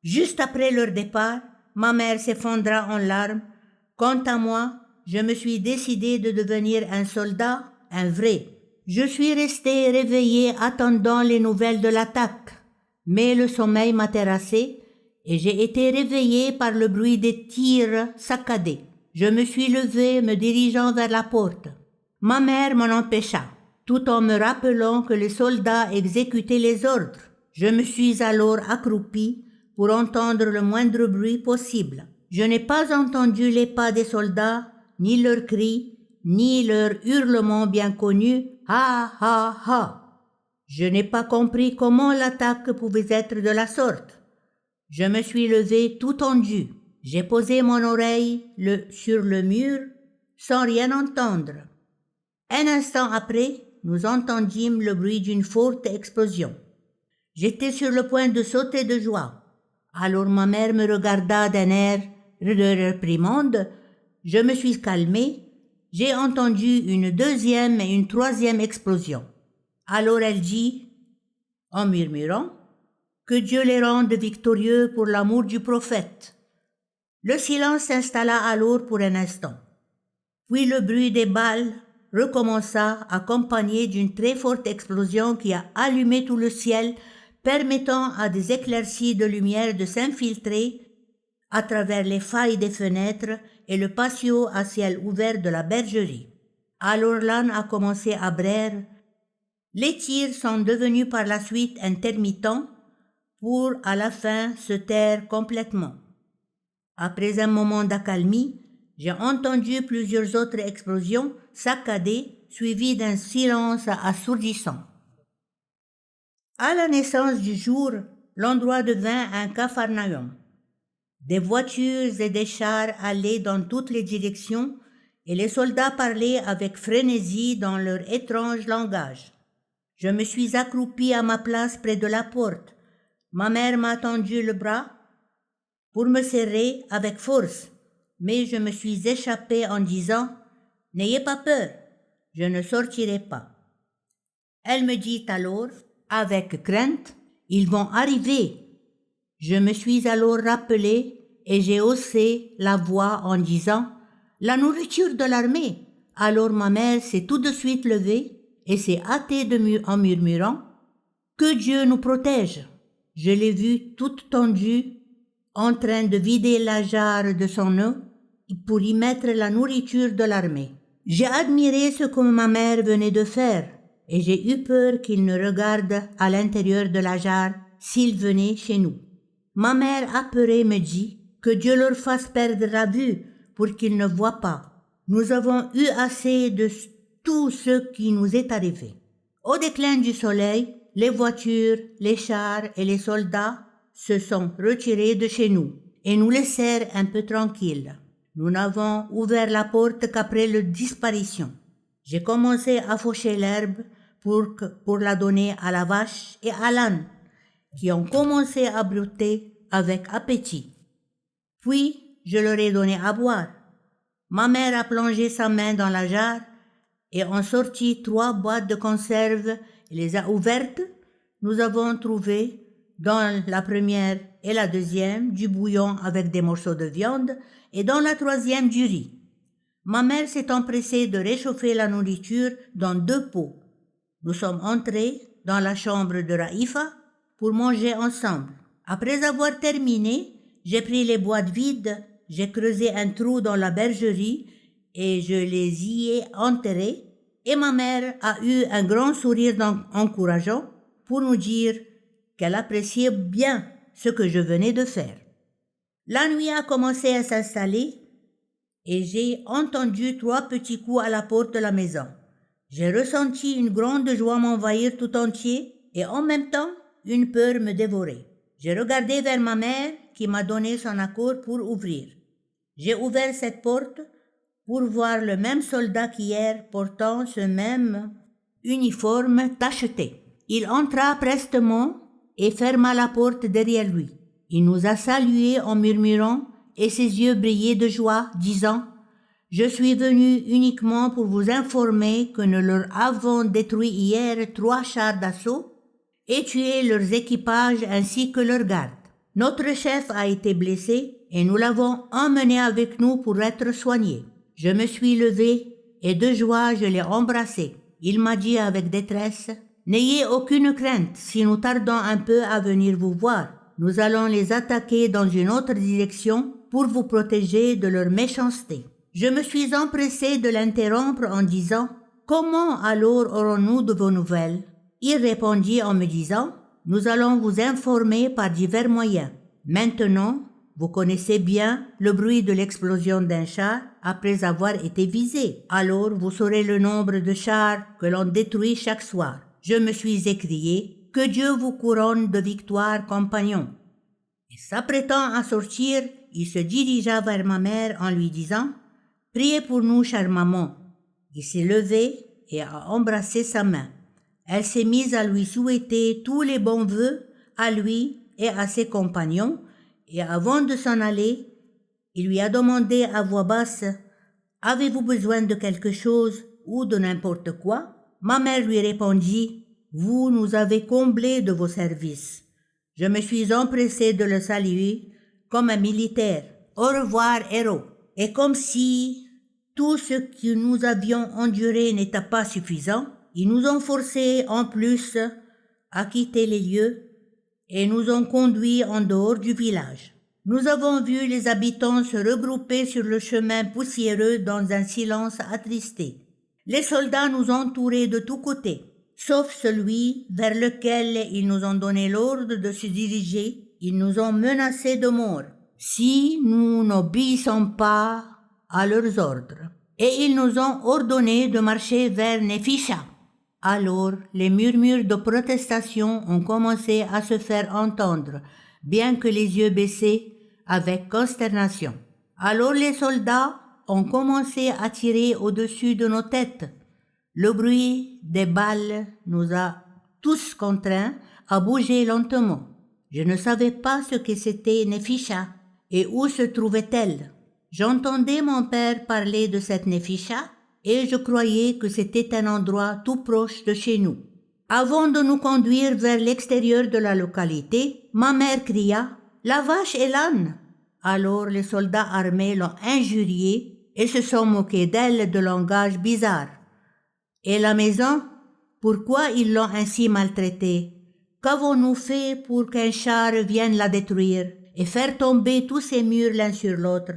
Juste après leur départ, ma mère s'effondra en larmes. Quant à moi, je me suis décidé de devenir un soldat, un vrai. Je suis resté réveillé attendant les nouvelles de l'attaque, mais le sommeil m'a terrassé et j'ai été réveillé par le bruit des tirs saccadés. Je me suis levé me dirigeant vers la porte. Ma mère m'en empêcha, tout en me rappelant que les soldats exécutaient les ordres. Je me suis alors accroupi pour entendre le moindre bruit possible. Je n'ai pas entendu les pas des soldats, ni leurs cris, ni leurs hurlements bien connus « Ha, ha, ha !» Je n'ai pas compris comment l'attaque pouvait être de la sorte. Je me suis levé tout tendu. J'ai posé mon oreille sur le mur sans rien entendre. Un instant après, nous entendîmes le bruit d'une forte explosion. J'étais sur le point de sauter de joie. Alors ma mère me regarda d'un air de réprimande. Je me suis calmé. J'ai entendu une 2e et une 3e explosion. Alors elle dit, en murmurant, « Que Dieu les rende victorieux pour l'amour du prophète. » Le silence s'installa alors pour un instant. Puis le bruit des balles recommença, accompagné d'une très forte explosion qui a allumé tout le ciel, permettant à des éclaircies de lumière de s'infiltrer à travers les failles des fenêtres et le patio à ciel ouvert de la bergerie. Alors l'âne a commencé à braire. Les tirs sont devenus par la suite intermittents pour à la fin se taire complètement. Après un moment d'accalmie, j'ai entendu plusieurs autres explosions saccadées suivies d'un silence assourdissant. À la naissance du jour, l'endroit devint un capharnaüm. Des voitures et des chars allaient dans toutes les directions et les soldats parlaient avec frénésie dans leur étrange langage. Je me suis accroupi à ma place près de la porte. Ma mère m'a tendu le bras pour me serrer avec force, mais je me suis échappé en disant « N'ayez pas peur, je ne sortirai pas. » Elle me dit alors, avec crainte, « Ils vont arriver. » Je me suis alors rappelé et j'ai haussé la voix en disant « La nourriture de l'armée !» Alors ma mère s'est tout de suite levée et s'est hâtée en murmurant « Que Dieu nous protège !» Je l'ai vue toute tendue, en train de vider la jarre de son eau pour y mettre la nourriture de l'armée. J'ai admiré ce que ma mère venait de faire et j'ai eu peur qu'il ne regarde à l'intérieur de la jarre s'il venait chez nous. Ma mère apeurée me dit que Dieu leur fasse perdre la vue pour qu'ils ne voient pas. Nous avons eu assez de tout ce qui nous est arrivé. Au déclin du soleil, les voitures, les chars et les soldats se sont retirés de chez nous et nous laissèrent un peu tranquilles. Nous n'avons ouvert la porte qu'après leur disparition. J'ai commencé à faucher l'herbe pour la donner à la vache et à l'âne, qui ont commencé à brouter avec appétit. Puis, je leur ai donné à boire. Ma mère a plongé sa main dans la jarre et en sorti 3 boîtes de conserve et les a ouvertes. Nous avons trouvé, dans la première et la deuxième, du bouillon avec des morceaux de viande et dans la troisième, du riz. Ma mère s'est empressée de réchauffer la nourriture dans 2 pots. Nous sommes entrés dans la chambre de Raïfa pour manger ensemble. Après avoir terminé, j'ai pris les boîtes vides, j'ai creusé un trou dans la bergerie et je les y ai enterrées. Et ma mère a eu un grand sourire encourageant pour nous dire qu'elle appréciait bien ce que je venais de faire. La nuit a commencé à s'installer et j'ai entendu 3 petits coups à la porte de la maison. J'ai ressenti une grande joie m'envahir tout entier et en même temps une peur me dévorer. J'ai regardé vers ma mère qui m'a donné son accord pour ouvrir. J'ai ouvert cette porte pour voir le même soldat qu'hier portant ce même uniforme tacheté. Il entra prestement et ferma la porte derrière lui. Il nous a salués en murmurant et ses yeux brillaient de joie, disant « Je suis venu uniquement pour vous informer que nous leur avons détruit hier 3 chars d'assaut et tué leurs équipages ainsi que leurs gardes. Notre chef a été blessé et nous l'avons emmené avec nous pour être soigné. Je me suis levé et de joie je l'ai embrassé. Il m'a dit avec détresse « N'ayez aucune crainte si nous tardons un peu à venir vous voir. Nous allons les attaquer dans une autre direction pour vous protéger de leur méchanceté. » Je me suis empressé de l'interrompre en disant « Comment alors aurons-nous de vos nouvelles ?» Il répondit en me disant « Nous allons vous informer par divers moyens. Maintenant, vous connaissez bien le bruit de l'explosion d'un char après avoir été visé. Alors vous saurez le nombre de chars que l'on détruit chaque soir. » Je me suis écrié « Que Dieu vous couronne de victoire, compagnon. » Et s'apprêtant à sortir, il se dirigea vers ma mère en lui disant « Priez pour nous, chère maman. » Il s'est levé et a embrassé sa main. Elle s'est mise à lui souhaiter tous les bons vœux à lui et à ses compagnons, et avant de s'en aller, il lui a demandé à voix basse « Avez-vous besoin de quelque chose ou de n'importe quoi ?» Ma mère lui répondit « Vous nous avez comblés de vos services. » Je me suis empressé de le saluer comme un militaire. « Au revoir, héros !» Et comme si tout ce que nous avions enduré n'était pas suffisant, ils nous ont forcés en plus à quitter les lieux et nous ont conduits en dehors du village. Nous avons vu les habitants se regrouper sur le chemin poussiéreux dans un silence attristé. Les soldats nous entouraient de tous côtés, sauf celui vers lequel ils nous ont donné l'ordre de se diriger. Ils nous ont menacés de mort si nous n'obéissons pas à leurs ordres. Et ils nous ont ordonné de marcher vers Nefisha. Alors, les murmures de protestation ont commencé à se faire entendre, bien que les yeux baissés, avec consternation. Alors les soldats ont commencé à tirer au-dessus de nos têtes. Le bruit des balles nous a tous contraints à bouger lentement. Je ne savais pas ce que c'était Nefisha et où se trouvait-elle. J'entendais mon père parler de cette Nefisha et je croyais que c'était un endroit tout proche de chez nous. Avant de nous conduire vers l'extérieur de la localité, ma mère cria « La vache et l'âne !» Alors les soldats armés l'ont injuriée et se sont moqués d'elle de langage bizarre. Et la maison, pourquoi ils l'ont ainsi maltraitée? Qu'avons-nous fait pour qu'un char vienne la détruire et faire tomber tous ces murs l'un sur l'autre?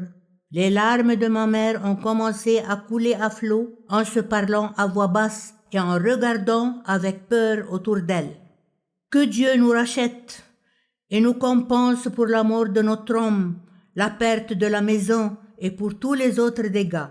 Les larmes de ma mère ont commencé à couler à flot en se parlant à voix basse et en regardant avec peur autour d'elle. Que Dieu nous rachète et nous compense pour la mort de notre homme, la perte de la maison et pour tous les autres dégâts.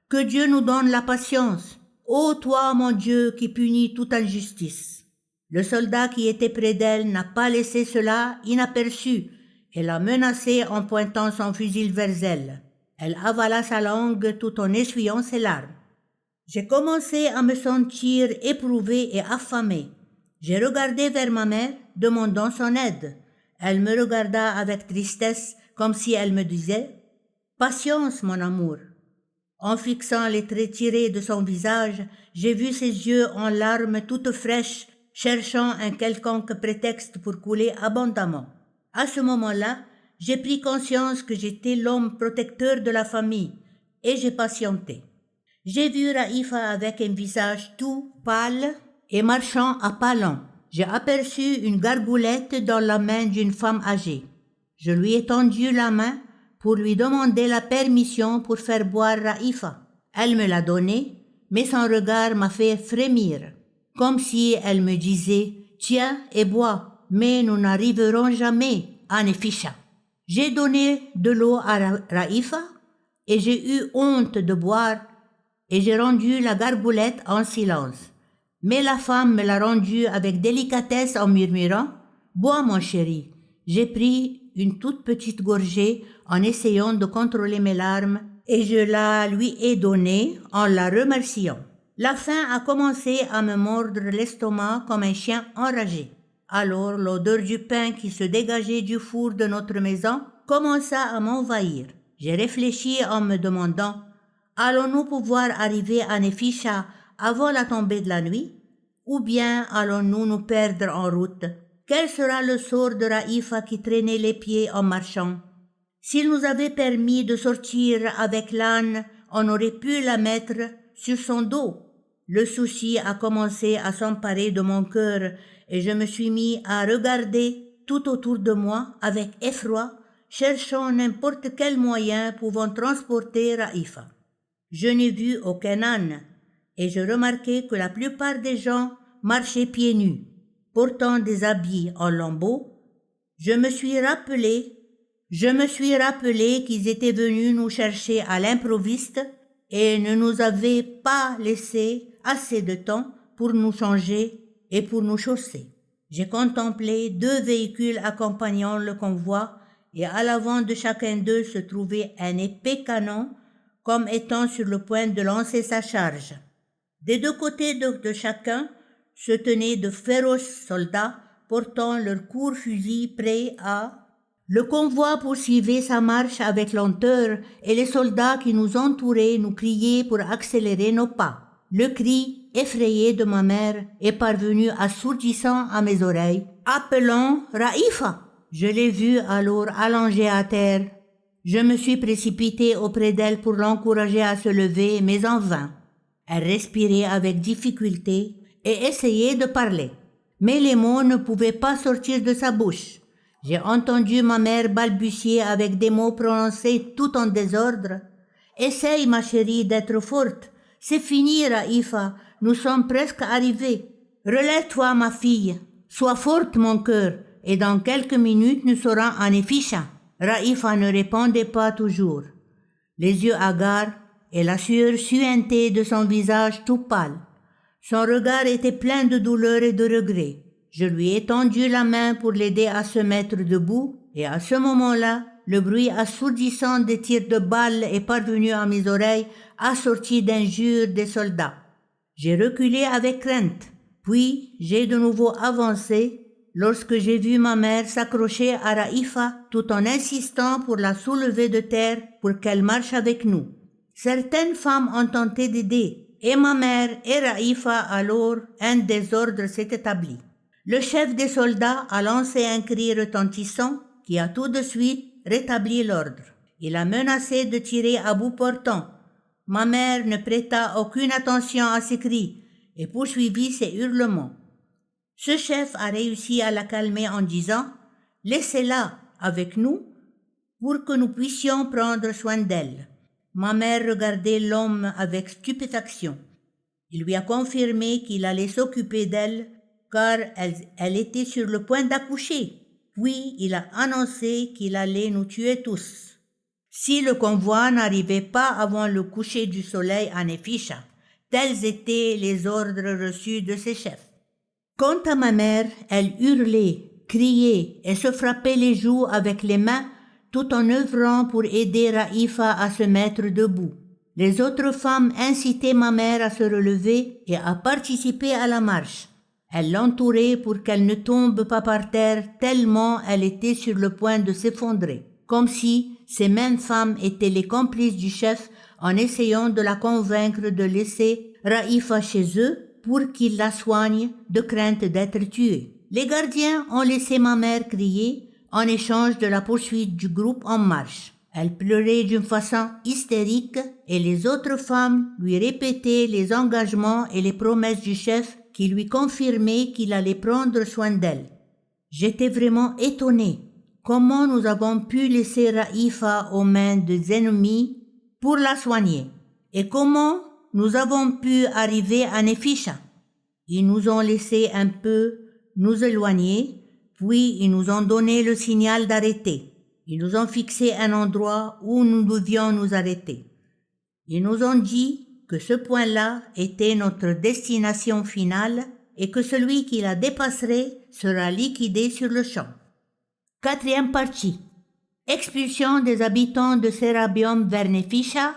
Que Dieu nous donne la patience. Ô toi, mon Dieu, qui punis toute injustice. Le soldat qui était près d'elle n'a pas laissé cela inaperçu et l'a menacée en pointant son fusil vers elle. Elle avala sa langue tout en essuyant ses larmes. J'ai commencé à me sentir éprouvée et affamée. J'ai regardé vers ma mère, demandant son aide. Elle me regarda avec tristesse, comme si elle me disait « Patience, mon amour ». En fixant les traits tirés de son visage, j'ai vu ses yeux en larmes toutes fraîches, cherchant un quelconque prétexte pour couler abondamment. À ce moment-là, j'ai pris conscience que j'étais l'homme protecteur de la famille, et j'ai patienté. J'ai vu Raïfa avec un visage tout pâle et marchant à pas lents. J'ai aperçu une gargoulette dans la main d'une femme âgée. Je lui ai tendu la main pour lui demander la permission pour faire boire Raïfa. Elle me l'a donnée, mais son regard m'a fait frémir, comme si elle me disait « Tiens et bois, mais nous n'arriverons jamais à Nefisha ». J'ai donné de l'eau à Raïfa et j'ai eu honte de boire et j'ai rendu la gargoulette en silence. Mais la femme me l'a rendue avec délicatesse en murmurant « Bois, mon chéri ». J'ai pris une toute petite gorgée en essayant de contrôler mes larmes et je la lui ai donnée en la remerciant. La faim a commencé à me mordre l'estomac comme un chien enragé. Alors l'odeur du pain qui se dégageait du four de notre maison commença à m'envahir. J'ai réfléchi en me demandant « Allons-nous pouvoir arriver à Nefisha avant la tombée de la nuit? Ou bien allons-nous nous perdre en route? Quel sera le sort de Raïfa qui traînait les pieds en marchant? S'il nous avait permis de sortir avec l'âne, on aurait pu la mettre sur son dos. » Le souci a commencé à s'emparer de mon cœur et je me suis mis à regarder tout autour de moi avec effroi, cherchant n'importe quel moyen pouvant transporter Raïfa. Je n'ai vu aucun âne et je remarquai que la plupart des gens marchaient pieds nus, portant des habits en lambeaux. Je me suis rappelé qu'ils étaient venus nous chercher à l'improviste et ne nous avaient pas laissé assez de temps pour nous changer et pour nous chausser. J'ai contemplé 2 véhicules accompagnant le convoi et à l'avant de chacun d'eux se trouvait un épais canon comme étant sur le point de lancer sa charge. Des 2 côtés de chacun se tenaient de féroces soldats portant leurs courts fusils prêts à... Le convoi poursuivait sa marche avec lenteur et les soldats qui nous entouraient nous criaient pour accélérer nos pas. Le cri effrayé de ma mère est parvenu assourdissant à mes oreilles, appelant Raïfa. Je l'ai vue alors allongée à terre. Je me suis précipité auprès d'elle pour l'encourager à se lever, mais en vain. Elle respirait avec difficulté et essayait de parler. Mais les mots ne pouvaient pas sortir de sa bouche. J'ai entendu ma mère balbutier avec des mots prononcés tout en désordre. « Essaye, ma chérie, d'être forte. C'est fini, Raïfa. Nous sommes presque arrivés. Relève-toi, ma fille. Sois forte, mon cœur. Et dans quelques minutes, nous serons en Nefisha. » Raïfa ne répondait pas toujours. Les yeux hagards et la sueur suintée de son visage tout pâle. Son regard était plein de douleur et de regret. Je lui ai tendu la main pour l'aider à se mettre debout et à ce moment-là, le bruit assourdissant des tirs de balles est parvenu à mes oreilles assorti d'injures des soldats. J'ai reculé avec crainte, puis j'ai de nouveau avancé lorsque j'ai vu ma mère s'accrocher à Raïfa tout en insistant pour la soulever de terre pour qu'elle marche avec nous. Certaines femmes ont tenté d'aider et ma mère et Raïfa alors un désordre s'est établi. Le chef des soldats a lancé un cri retentissant qui a tout de suite rétabli l'ordre. Il a menacé de tirer à bout portant. Ma mère ne prêta aucune attention à ses cris et poursuivit ses hurlements. Ce chef a réussi à la calmer en disant « Laissez-la avec nous pour que nous puissions prendre soin d'elle. » Ma mère regardait l'homme avec stupéfaction. Il lui a confirmé qu'il allait s'occuper d'elle car elle était sur le point d'accoucher. Puis il a annoncé qu'il allait nous tuer tous si le convoi n'arrivait pas avant le coucher du soleil à Nefisha. Tels étaient les ordres reçus de ses chefs. Quant à ma mère, elle hurlait, criait et se frappait les joues avec les mains tout en œuvrant pour aider Raïfa à se mettre debout. Les autres femmes incitaient ma mère à se relever et à participer à la marche. Elles l'entouraient pour qu'elle ne tombe pas par terre tellement elle était sur le point de s'effondrer, comme si ces mêmes femmes étaient les complices du chef en essayant de la convaincre de laisser Raïfa chez eux pour qu'il la soigne de crainte d'être tuée. Les gardiens ont laissé ma mère crier en échange de la poursuite du groupe en marche. Elle pleurait d'une façon hystérique et les autres femmes lui répétaient les engagements et les promesses du chef qui lui confirmaient qu'il allait prendre soin d'elle. J'étais vraiment étonnée. Comment nous avons pu laisser Raïfa aux mains des ennemis pour la soigner? Et comment nous avons pu arriver à Nefisha? Ils nous ont laissé un peu nous éloigner, puis ils nous ont donné le signal d'arrêter. Ils nous ont fixé un endroit où nous devions nous arrêter. Ils nous ont dit que ce point-là était notre destination finale et que celui qui la dépasserait sera liquidé sur le champ. 4e partie. Expulsion des habitants de Serabium vers Nefisha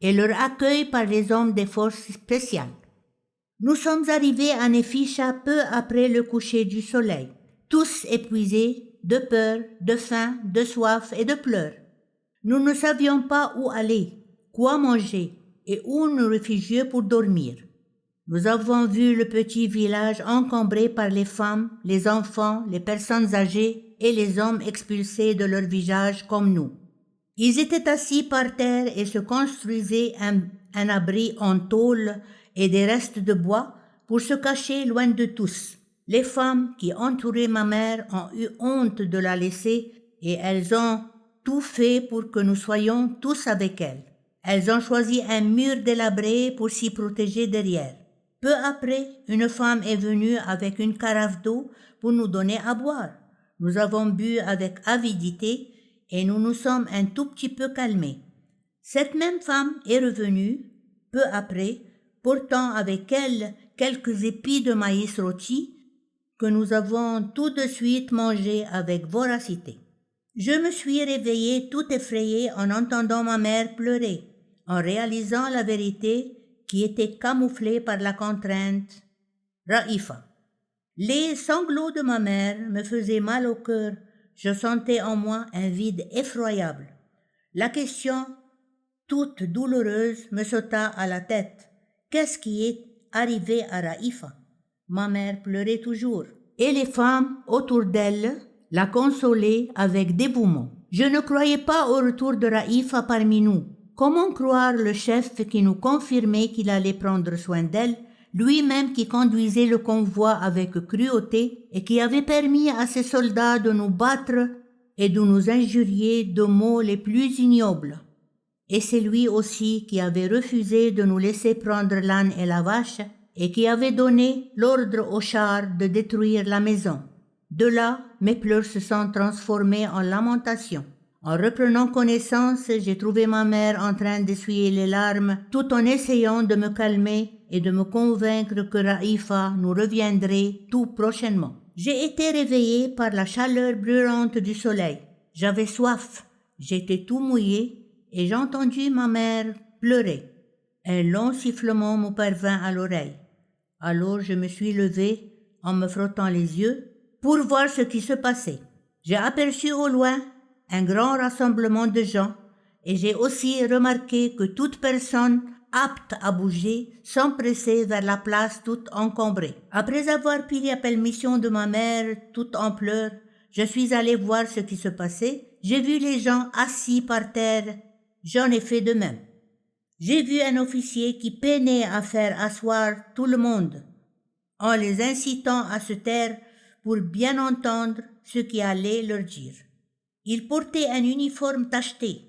et leur accueil par les hommes des forces spéciales. Nous sommes arrivés à Nefisha peu après le coucher du soleil, tous épuisés, de peur, de faim, de soif et de pleurs. Nous ne savions pas où aller, quoi manger et où nous réfugier pour dormir. Nous avons vu le petit village encombré par les femmes, les enfants, les personnes âgées et les hommes expulsés de leur village comme nous. Ils étaient assis par terre et se construisaient un abri en tôle et des restes de bois pour se cacher loin de tous. Les femmes qui entouraient ma mère ont eu honte de la laisser et elles ont tout fait pour que nous soyons tous avec elles. Elles ont choisi un mur délabré pour s'y protéger derrière. Peu après, une femme est venue avec une carafe d'eau pour nous donner à boire. Nous avons bu avec avidité et nous nous sommes un tout petit peu calmés. Cette même femme est revenue, peu après, portant avec elle quelques épis de maïs rôti que nous avons tout de suite mangés avec voracité. Je me suis réveillée tout effrayée en entendant ma mère pleurer, en réalisant la vérité qui était camouflée par la contrainte. Raïfa. Les sanglots de ma mère me faisaient mal au cœur. Je sentais en moi un vide effroyable. La question, toute douloureuse, me sauta à la tête. Qu'est-ce qui est arrivé à Raïfa? Ma mère pleurait toujours, et les femmes autour d'elle la consolaient avec dévouement. Je ne croyais pas au retour de Raïfa parmi nous. Comment croire le chef qui nous confirmait qu'il allait prendre soin d'elle, lui-même qui conduisait le convoi avec cruauté et qui avait permis à ses soldats de nous battre et de nous injurier de mots les plus ignobles? Et c'est lui aussi qui avait refusé de nous laisser prendre l'âne et la vache et qui avait donné l'ordre aux chars de détruire la maison. De là, mes pleurs se sont transformés en lamentations. En reprenant connaissance, j'ai trouvé ma mère en train d'essuyer les larmes tout en essayant de me calmer et de me convaincre que Raïfa nous reviendrait tout prochainement. J'ai été réveillée par la chaleur brûlante du soleil. J'avais soif, j'étais tout mouillée et j'ai entendu ma mère pleurer. Un long sifflement me parvint à l'oreille. Alors je me suis levée en me frottant les yeux pour voir ce qui se passait. J'ai aperçu au loin un grand rassemblement de gens et j'ai aussi remarqué que toute personne apte à bouger s'empressait vers la place toute encombrée. Après avoir pris la permission de ma mère toute en pleurs, je suis allée voir ce qui se passait. J'ai vu les gens assis par terre. J'en ai fait de même. J'ai vu un officier qui peinait à faire asseoir tout le monde. en les incitant à se taire pour bien entendre ce qui allait leur dire. Il portait un uniforme tacheté.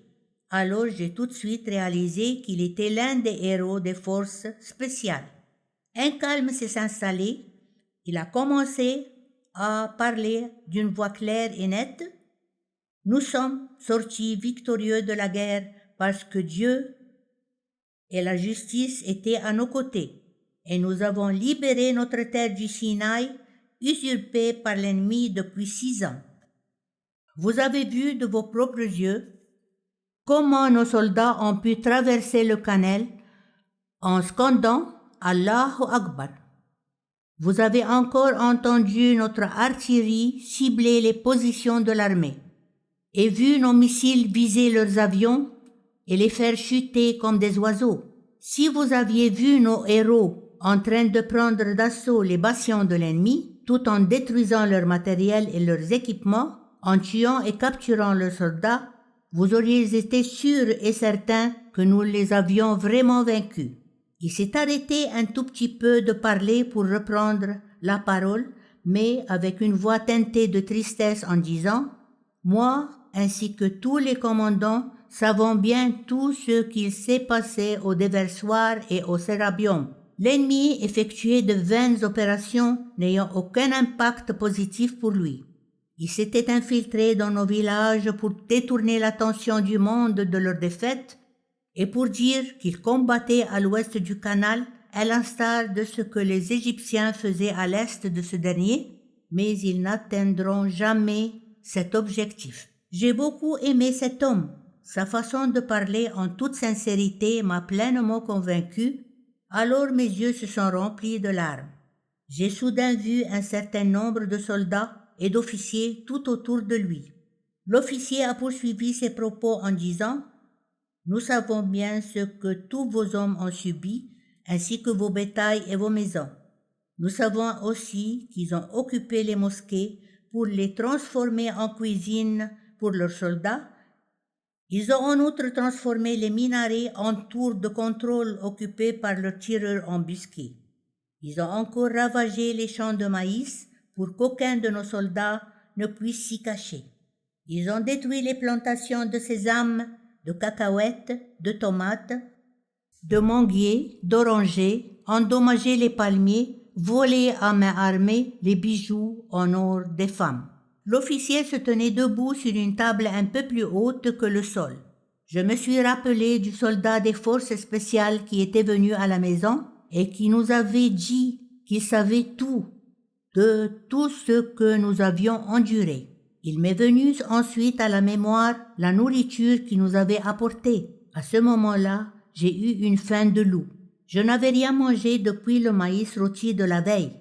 Alors j'ai tout de suite réalisé qu'il était l'un des héros des forces spéciales. Un calme s'est installé. Il a commencé à parler d'une voix claire et nette. Nous sommes sortis victorieux de la guerre parce que Dieu et la justice étaient à nos côtés, et nous avons libéré notre terre du Sinaï, usurpée par l'ennemi depuis 6 ans. Vous avez vu de vos propres yeux comment nos soldats ont pu traverser le canal en scandant Allahu Akbar. Vous avez encore entendu notre artillerie cibler les positions de l'armée et vu nos missiles viser leurs avions et les faire chuter comme des oiseaux. Si vous aviez vu nos héros en train de prendre d'assaut les bastions de l'ennemi, tout en détruisant leur matériel et leurs équipements, en tuant et capturant leurs soldats, vous auriez été sûrs et certains que nous les avions vraiment vaincus. Il s'est arrêté un tout petit peu de parler pour reprendre la parole, mais avec une voix teintée de tristesse en disant « Moi, ainsi que tous les commandants, savons bien tout ce qu'il s'est passé au déversoir et au Sérabium. L'ennemi effectuait de vaines opérations n'ayant aucun impact positif pour lui. Il s'était infiltré dans nos villages pour détourner l'attention du monde de leur défaite et pour dire qu'il combattait à l'ouest du canal à l'instar de ce que les Égyptiens faisaient à l'est de ce dernier, mais ils n'atteindront jamais cet objectif. J'ai beaucoup aimé cet homme. Sa façon de parler en toute sincérité m'a pleinement convaincu. Alors mes yeux se sont remplis de larmes. J'ai soudain vu un certain nombre de soldats et d'officiers tout autour de lui. L'officier a poursuivi ses propos en disant « Nous savons bien ce que tous vos hommes ont subi, ainsi que vos bétails et vos maisons. Nous savons aussi qu'ils ont occupé les mosquées pour les transformer en cuisine pour leurs soldats. Ils ont en outre transformé les minarets en tours de contrôle occupés par leurs tireurs embusqués. Ils ont encore ravagé les champs de maïs pour qu'aucun de nos soldats ne puisse s'y cacher. Ils ont détruit les plantations de sésame, de cacahuètes, de tomates, de manguiers, d'orangers, endommagé les palmiers, volé à main armée les bijoux en or des femmes. L'officier se tenait debout sur une table un peu plus haute que le sol. Je me suis rappelé du soldat des forces spéciales qui était venu à la maison et qui nous avait dit qu'il savait tout de tout ce que nous avions enduré. Il m'est venu ensuite à la mémoire la nourriture qu'il nous avait apportée. À ce moment-là, j'ai eu une faim de loup. Je n'avais rien mangé depuis le maïs rôti de la veille.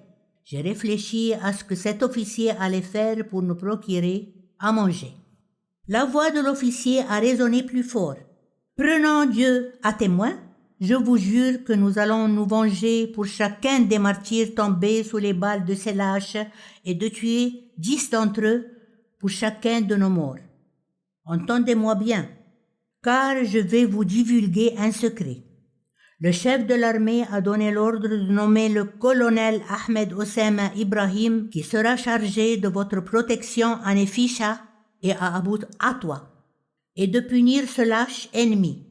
J'ai réfléchi à ce que cet officier allait faire pour nous procurer à manger. La voix de l'officier a résonné plus fort. Prenons Dieu à témoin, je vous jure que nous allons nous venger pour chacun des martyrs tombés sous les balles de ces lâches et de tuer 10 d'entre eux pour chacun de nos morts. Entendez-moi bien, car je vais vous divulguer un secret. Le chef de l'armée a donné l'ordre de nommer le colonel Ahmed Osama Ibrahim qui sera chargé de votre protection à Nefisha et à Abu Atwa et de punir ce lâche ennemi.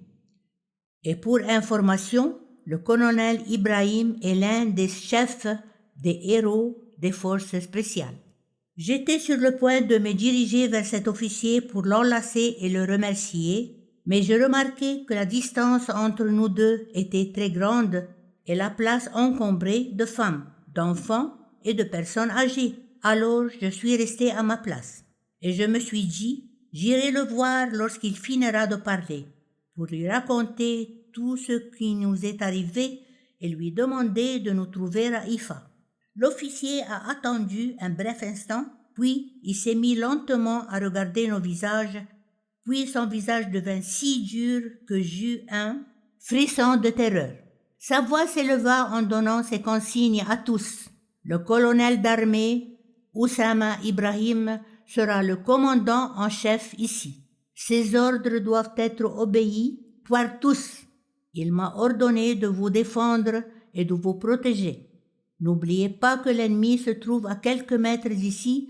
Et pour information, le colonel Ibrahim est l'un des chefs des héros des forces spéciales. J'étais sur le point de me diriger vers cet officier pour l'enlacer et le remercier, mais je remarquai que la distance entre nous deux était très grande et la place encombrée de femmes, d'enfants et de personnes âgées. Alors je suis resté à ma place et je me suis dit, j'irai le voir lorsqu'il finira de parler, pour lui raconter tout ce qui nous est arrivé et lui demander de nous trouver à Haïfa. L'officier a attendu un bref instant, puis il s'est mis lentement à regarder nos visages, puis son visage devint si dur que j'eus un frisson de terreur. Sa voix s'éleva en donnant ses consignes à tous. Le colonel d'armée, Oussama Ibrahim, sera le commandant en chef ici. Ses ordres doivent être obéis par tous. Il m'a ordonné de vous défendre et de vous protéger. N'oubliez pas que l'ennemi se trouve à quelques mètres d'ici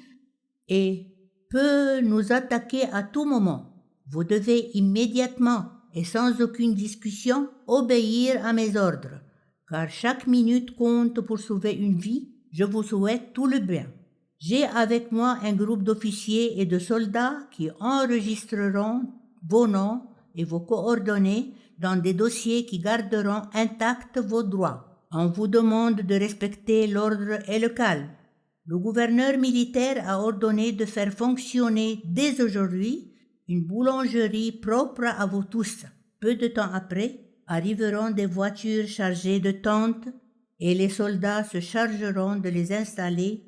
et peut nous attaquer à tout moment. Vous devez immédiatement et sans aucune discussion obéir à mes ordres, car chaque minute compte pour sauver une vie. Je vous souhaite tout le bien. J'ai avec moi un groupe d'officiers et de soldats qui enregistreront vos noms et vos coordonnées dans des dossiers qui garderont intacts vos droits. On vous demande de respecter l'ordre et le calme. Le gouverneur militaire a ordonné de faire fonctionner dès aujourd'hui une boulangerie propre à vous tous. Peu de temps après, arriveront des voitures chargées de tentes et les soldats se chargeront de les installer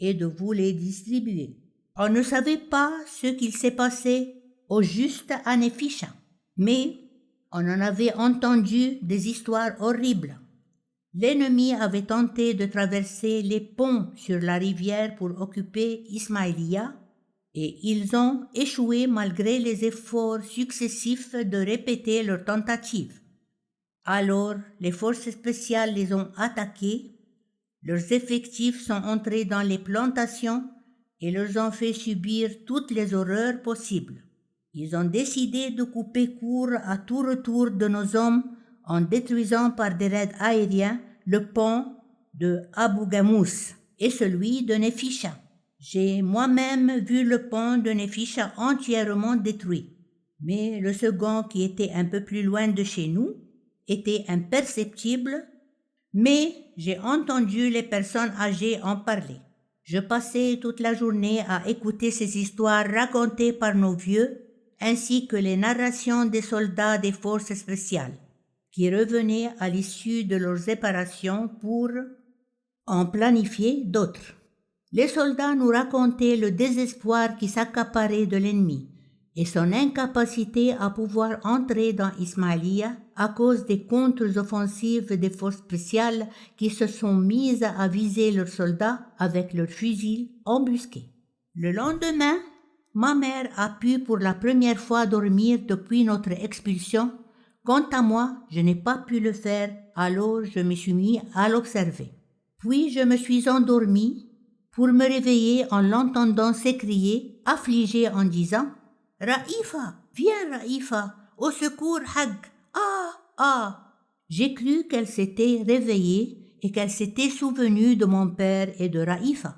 et de vous les distribuer. On ne savait pas ce qu'il s'est passé au juste à Néphisha, mais on en avait entendu des histoires horribles. L'ennemi avait tenté de traverser les ponts sur la rivière pour occuper Ismaïlia, et ils ont échoué malgré les efforts successifs de répéter leurs tentatives. Alors, les forces spéciales les ont attaqués, leurs effectifs sont entrés dans les plantations et leur ont fait subir toutes les horreurs possibles. Ils ont décidé de couper court à tout retour de nos hommes en détruisant par des raids aériens le pont de Abu Gamous et celui de Néphisha. J'ai moi-même vu le pont de Néphisha entièrement détruit, mais le second, qui était un peu plus loin de chez nous, était imperceptible, mais j'ai entendu les personnes âgées en parler. Je passais toute la journée à écouter ces histoires racontées par nos vieux, ainsi que les narrations des soldats des forces spéciales, qui revenaient à l'issue de leurs réparations pour en planifier d'autres. Les soldats nous racontaient le désespoir qui s'accaparait de l'ennemi et son incapacité à pouvoir entrer dans Ismaïlia à cause des contre-offensives des forces spéciales qui se sont mises à viser leurs soldats avec leurs fusils embusqués. Le lendemain, ma mère a pu pour la première fois dormir depuis notre expulsion. Quant à moi, je n'ai pas pu le faire, alors je me suis mis à l'observer. Puis je me suis endormie pour me réveiller en l'entendant s'écrier, affligé en disant « Raïfa, viens Raïfa, au secours Hag, ah, ah !» J'ai cru qu'elle s'était réveillée et qu'elle s'était souvenue de mon père et de Raïfa.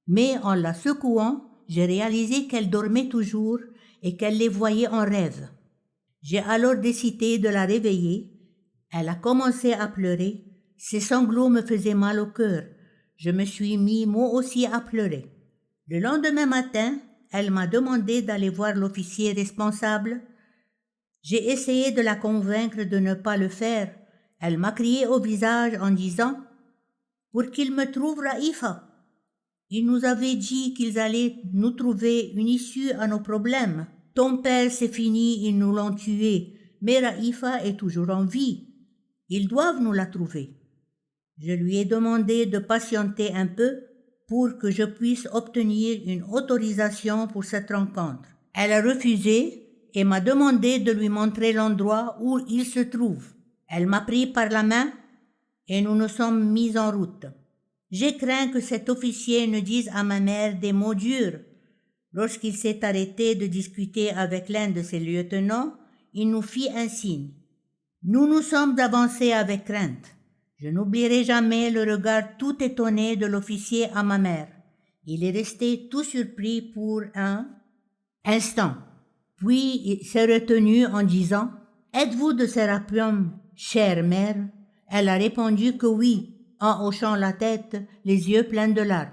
Mais en la secouant, j'ai réalisé qu'elle dormait toujours et qu'elle les voyait en rêve. J'ai alors décidé de la réveiller. Elle a commencé à pleurer. Ses sanglots me faisaient mal au cœur. Je me suis mis moi aussi à pleurer. Le lendemain matin, elle m'a demandé d'aller voir l'officier responsable. J'ai essayé de la convaincre de ne pas le faire. Elle m'a crié au visage en disant « Pour qu'il me trouve Raïfa !» Ils nous avaient dit qu'ils allaient nous trouver une issue à nos problèmes. Ton père, c'est fini, ils nous l'ont tué, mais Raïfa est toujours en vie. Ils doivent nous la trouver. Je lui ai demandé de patienter un peu pour que je puisse obtenir une autorisation pour cette rencontre. Elle a refusé et m'a demandé de lui montrer l'endroit où il se trouve. Elle m'a pris par la main et nous nous sommes mis en route. J'ai craint que cet officier ne dise à ma mère des mots durs. Lorsqu'il s'est arrêté de discuter avec l'un de ses lieutenants, il nous fit un signe. Nous nous sommes avancés avec crainte. Je n'oublierai jamais le regard tout étonné de l'officier à ma mère. Il est resté tout surpris pour un instant. Puis il s'est retenu en disant « Êtes-vous de Sérapion, chère mère ?» Elle a répondu que oui, en hochant la tête, les yeux pleins de larmes.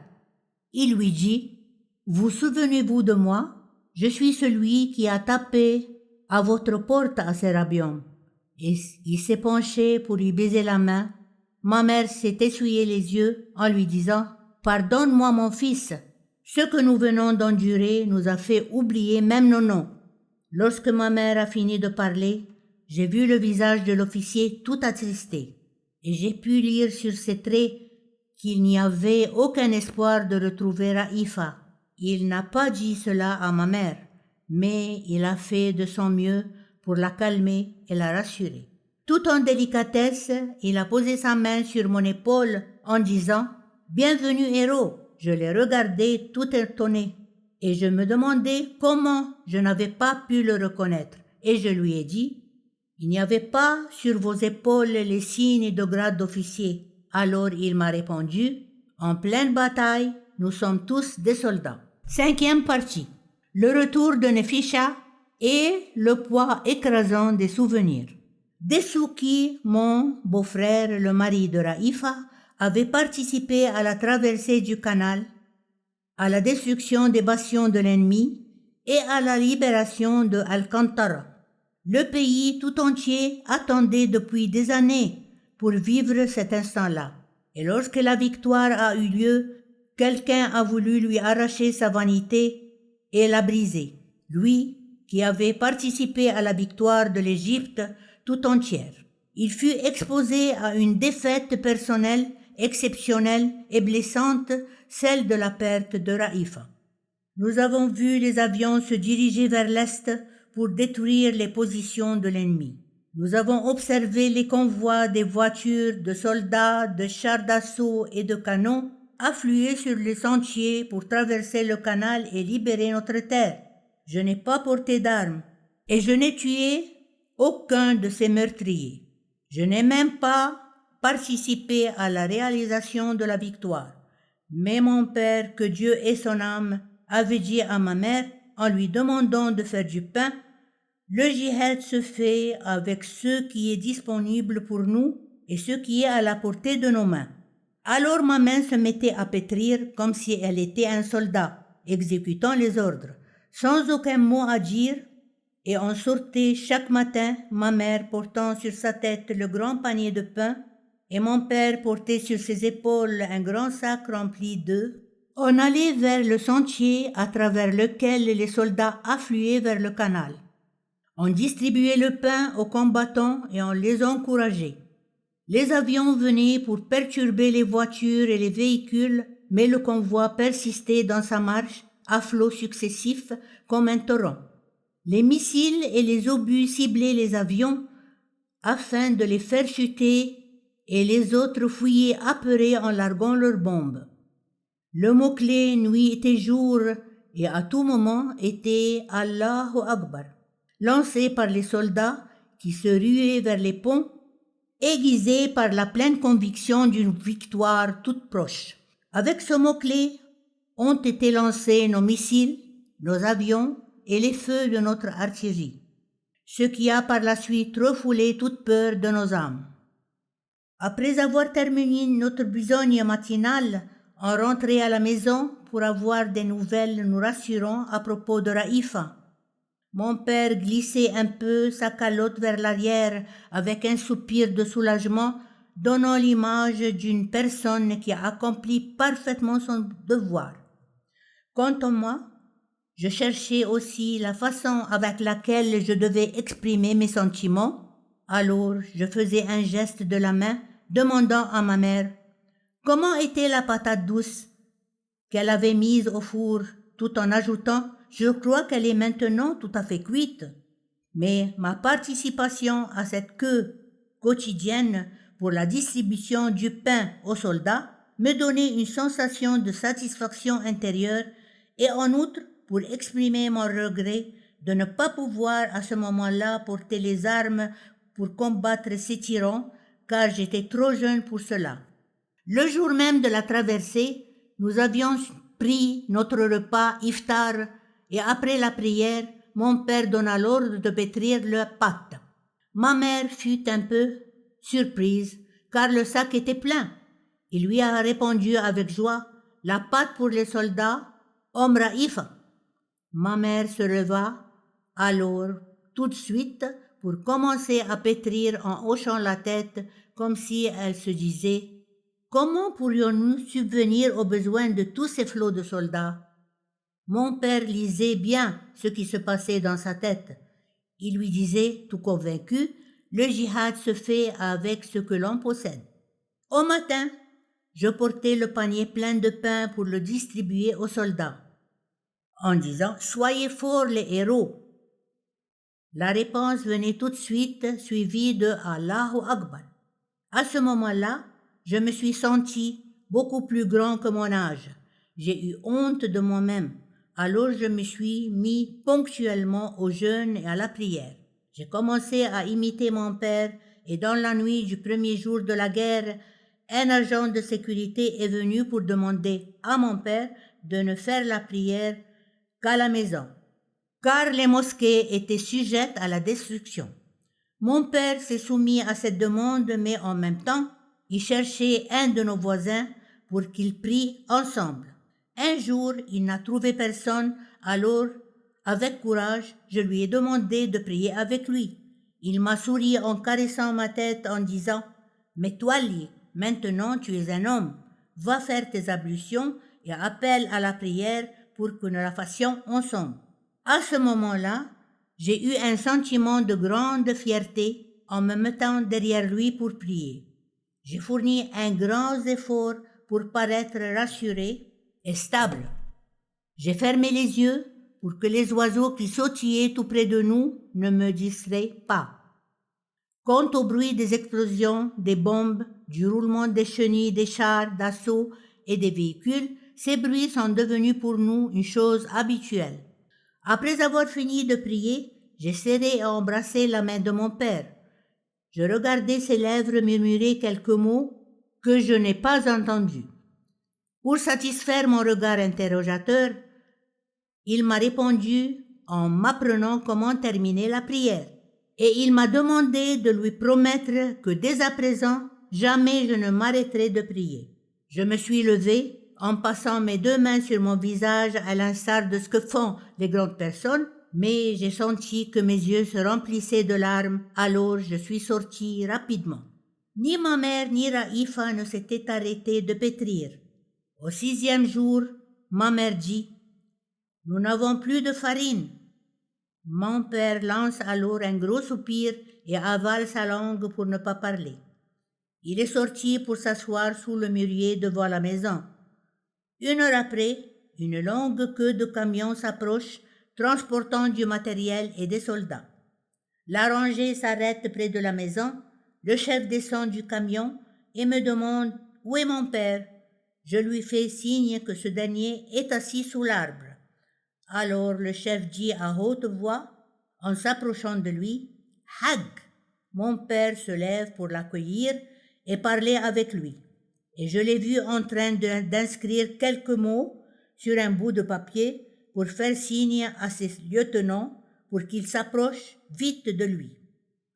Il lui dit « Vous souvenez-vous de moi? Je suis celui qui a tapé à votre porte à Sérapion. » Et il s'est penché pour lui baiser la main. Ma mère s'est essuyé les yeux en lui disant « Pardonne-moi mon fils, ce que nous venons d'endurer nous a fait oublier même nos noms. » Lorsque ma mère a fini de parler, j'ai vu le visage de l'officier tout attristé et j'ai pu lire sur ses traits qu'il n'y avait aucun espoir de retrouver Raïfa. Il n'a pas dit cela à ma mère, mais il a fait de son mieux pour la calmer et la rassurer. Tout en délicatesse, il a posé sa main sur mon épaule en disant « Bienvenue héros ». Je l'ai regardé tout étonné et je me demandais comment je n'avais pas pu le reconnaître. Et je lui ai dit « Il n'y avait pas sur vos épaules les signes de grade d'officier ». Alors il m'a répondu « En pleine bataille, nous sommes tous des soldats ». 5e partie. Le retour de Nefisha et le poids écrasant des souvenirs. Dessouki, mon beau-frère, le mari de Raïfa, avait participé à la traversée du canal, à la destruction des bastions de l'ennemi et à la libération de Alcantara. Le pays tout entier attendait depuis des années pour vivre cet instant-là. Et lorsque la victoire a eu lieu, quelqu'un a voulu lui arracher sa vanité et la briser. Lui, qui avait participé à la victoire de l'Égypte tout entière. Il fut exposé à une défaite personnelle exceptionnelle et blessante, celle de la perte de Raïfa. Nous avons vu les avions se diriger vers l'est pour détruire les positions de l'ennemi. Nous avons observé les convois des voitures, de soldats, de chars d'assaut et de canons affluer sur les sentiers pour traverser le canal et libérer notre terre. Je n'ai pas porté d'armes et je n'ai tué aucun de ces meurtriers. Je n'ai même pas participé à la réalisation de la victoire. Mais mon père, que Dieu ait son âme, avait dit à ma mère, en lui demandant de faire du pain, « Le jihad se fait avec ce qui est disponible pour nous et ce qui est à la portée de nos mains. » Alors ma main se mettait à pétrir comme si elle était un soldat, exécutant les ordres, sans aucun mot à dire, et on sortait chaque matin, ma mère portant sur sa tête le grand panier de pain, et mon père portait sur ses épaules un grand sac rempli d'œufs. On allait vers le sentier à travers lequel les soldats affluaient vers le canal. On distribuait le pain aux combattants et on les encourageait. Les avions venaient pour perturber les voitures et les véhicules, mais le convoi persistait dans sa marche à flots successifs comme un torrent. Les missiles et les obus ciblaient les avions afin de les faire chuter et les autres fouillaient apeurés en larguant leurs bombes. Le mot-clé nuit et jour et à tout moment était Allahu Akbar, lancé par les soldats qui se ruaient vers les ponts, aiguisés par la pleine conviction d'une victoire toute proche. Avec ce mot-clé ont été lancés nos missiles, nos avions et les feux de notre artillerie, ce qui a par la suite refoulé toute peur de nos âmes. Après avoir terminé notre besogne matinale, on rentrait à la maison pour avoir des nouvelles nous rassurant à propos de Raïfa. Mon père glissait un peu sa calotte vers l'arrière avec un soupir de soulagement, donnant l'image d'une personne qui a accompli parfaitement son devoir. Quant à moi, je cherchais aussi la façon avec laquelle je devais exprimer mes sentiments. Alors je faisais un geste de la main, demandant à ma mère comment était la patate douce qu'elle avait mise au four, tout en ajoutant « Je crois qu'elle est maintenant tout à fait cuite ». Mais ma participation à cette queue quotidienne pour la distribution du pain aux soldats me donnait une sensation de satisfaction intérieure et en outre pour exprimer mon regret de ne pas pouvoir à ce moment-là porter les armes pour combattre ces tyrans, car j'étais trop jeune pour cela. Le jour même de la traversée, nous avions pris notre repas iftar et après la prière, mon père donna l'ordre de pétrir la pâte. Ma mère fut un peu surprise car le sac était plein. Il lui a répondu avec joie « La pâte pour les soldats, Raïfa ». Ma mère se leva alors tout de suite pour commencer à pétrir en hochant la tête comme si elle se disait « Comment pourrions-nous subvenir aux besoins de tous ces flots de soldats ?» Mon père lisait bien ce qui se passait dans sa tête. Il lui disait, tout convaincu, « Le jihad se fait avec ce que l'on possède. » Au matin, je portais le panier plein de pain pour le distribuer aux soldats, en disant « Soyez forts les héros !» La réponse venait tout de suite, suivie de « Allahu Akbar ». À ce moment-là, je me suis senti beaucoup plus grand que mon âge. J'ai eu honte de moi-même. Alors je me suis mis ponctuellement au jeûne et à la prière. J'ai commencé à imiter mon père et dans la nuit du premier jour de la guerre, un agent de sécurité est venu pour demander à mon père de ne faire la prière qu'à la maison, car les mosquées étaient sujettes à la destruction. Mon père s'est soumis à cette demande, mais en même temps, il cherchait un de nos voisins pour qu'ils prient ensemble. Un jour, il n'a trouvé personne, alors, avec courage, je lui ai demandé de prier avec lui. Il m'a souri en caressant ma tête en disant « Mais toi, Lee, maintenant tu es un homme, va faire tes ablutions et appelle à la prière pour que nous la fassions ensemble. » À ce moment-là, j'ai eu un sentiment de grande fierté en me mettant derrière lui pour prier. J'ai fourni un grand effort pour paraître rassuré et stable. J'ai fermé les yeux pour que les oiseaux qui sautillaient tout près de nous ne me distraient pas. Quant au bruit des explosions, des bombes, du roulement des chenilles, des chars d'assaut et des véhicules, ces bruits sont devenus pour nous une chose habituelle. Après avoir fini de prier, j'ai serré et embrassé la main de mon père. Je regardais ses lèvres murmurer quelques mots que je n'ai pas entendus. Pour satisfaire mon regard interrogateur, il m'a répondu en m'apprenant comment terminer la prière. Et il m'a demandé de lui promettre que dès à présent, jamais je ne m'arrêterai de prier. Je me suis levé en passant mes deux mains sur mon visage à l'instar de ce que font les grandes personnes, mais j'ai senti que mes yeux se remplissaient de larmes, alors je suis sorti rapidement. Ni ma mère ni Raïfa ne s'étaient arrêtés de pétrir. Au 6e jour, ma mère dit « Nous n'avons plus de farine. » Mon père lance alors un gros soupir et avale sa langue pour ne pas parler. Il est sorti pour s'asseoir sous le mûrier devant la maison. 1 heure après, une longue queue de camions s'approche, transportant du matériel et des soldats. La rangée s'arrête près de la maison. Le chef descend du camion et me demande « Où est mon père ?» Je lui fais signe que ce dernier est assis sous l'arbre. Alors le chef dit à haute voix, en s'approchant de lui, « Hag !» Mon père se lève pour l'accueillir et parler avec lui. Et je l'ai vu en train d'inscrire quelques mots sur un bout de papier pour faire signe à ses lieutenants pour qu'ils s'approchent vite de lui.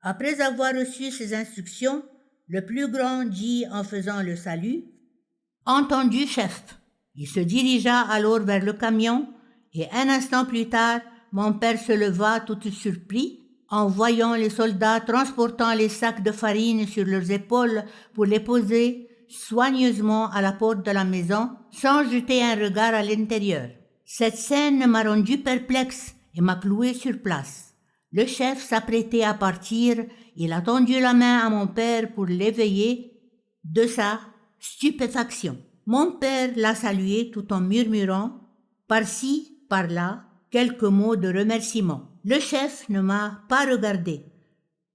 Après avoir reçu ces instructions, le plus grand dit en faisant le salut, « Entendu, chef !» Il se dirigea alors vers le camion et un instant plus tard, mon père se leva tout surpris en voyant les soldats transportant les sacs de farine sur leurs épaules pour les poser soigneusement à la porte de la maison sans jeter un regard à l'intérieur. Cette scène m'a rendu perplexe et m'a cloué sur place. Le chef s'apprêtait à partir, il a tendu la main à mon père pour l'éveiller de sa stupéfaction. Mon père l'a salué tout en murmurant, par-ci, par-là, quelques mots de remerciement. Le chef ne m'a pas regardé.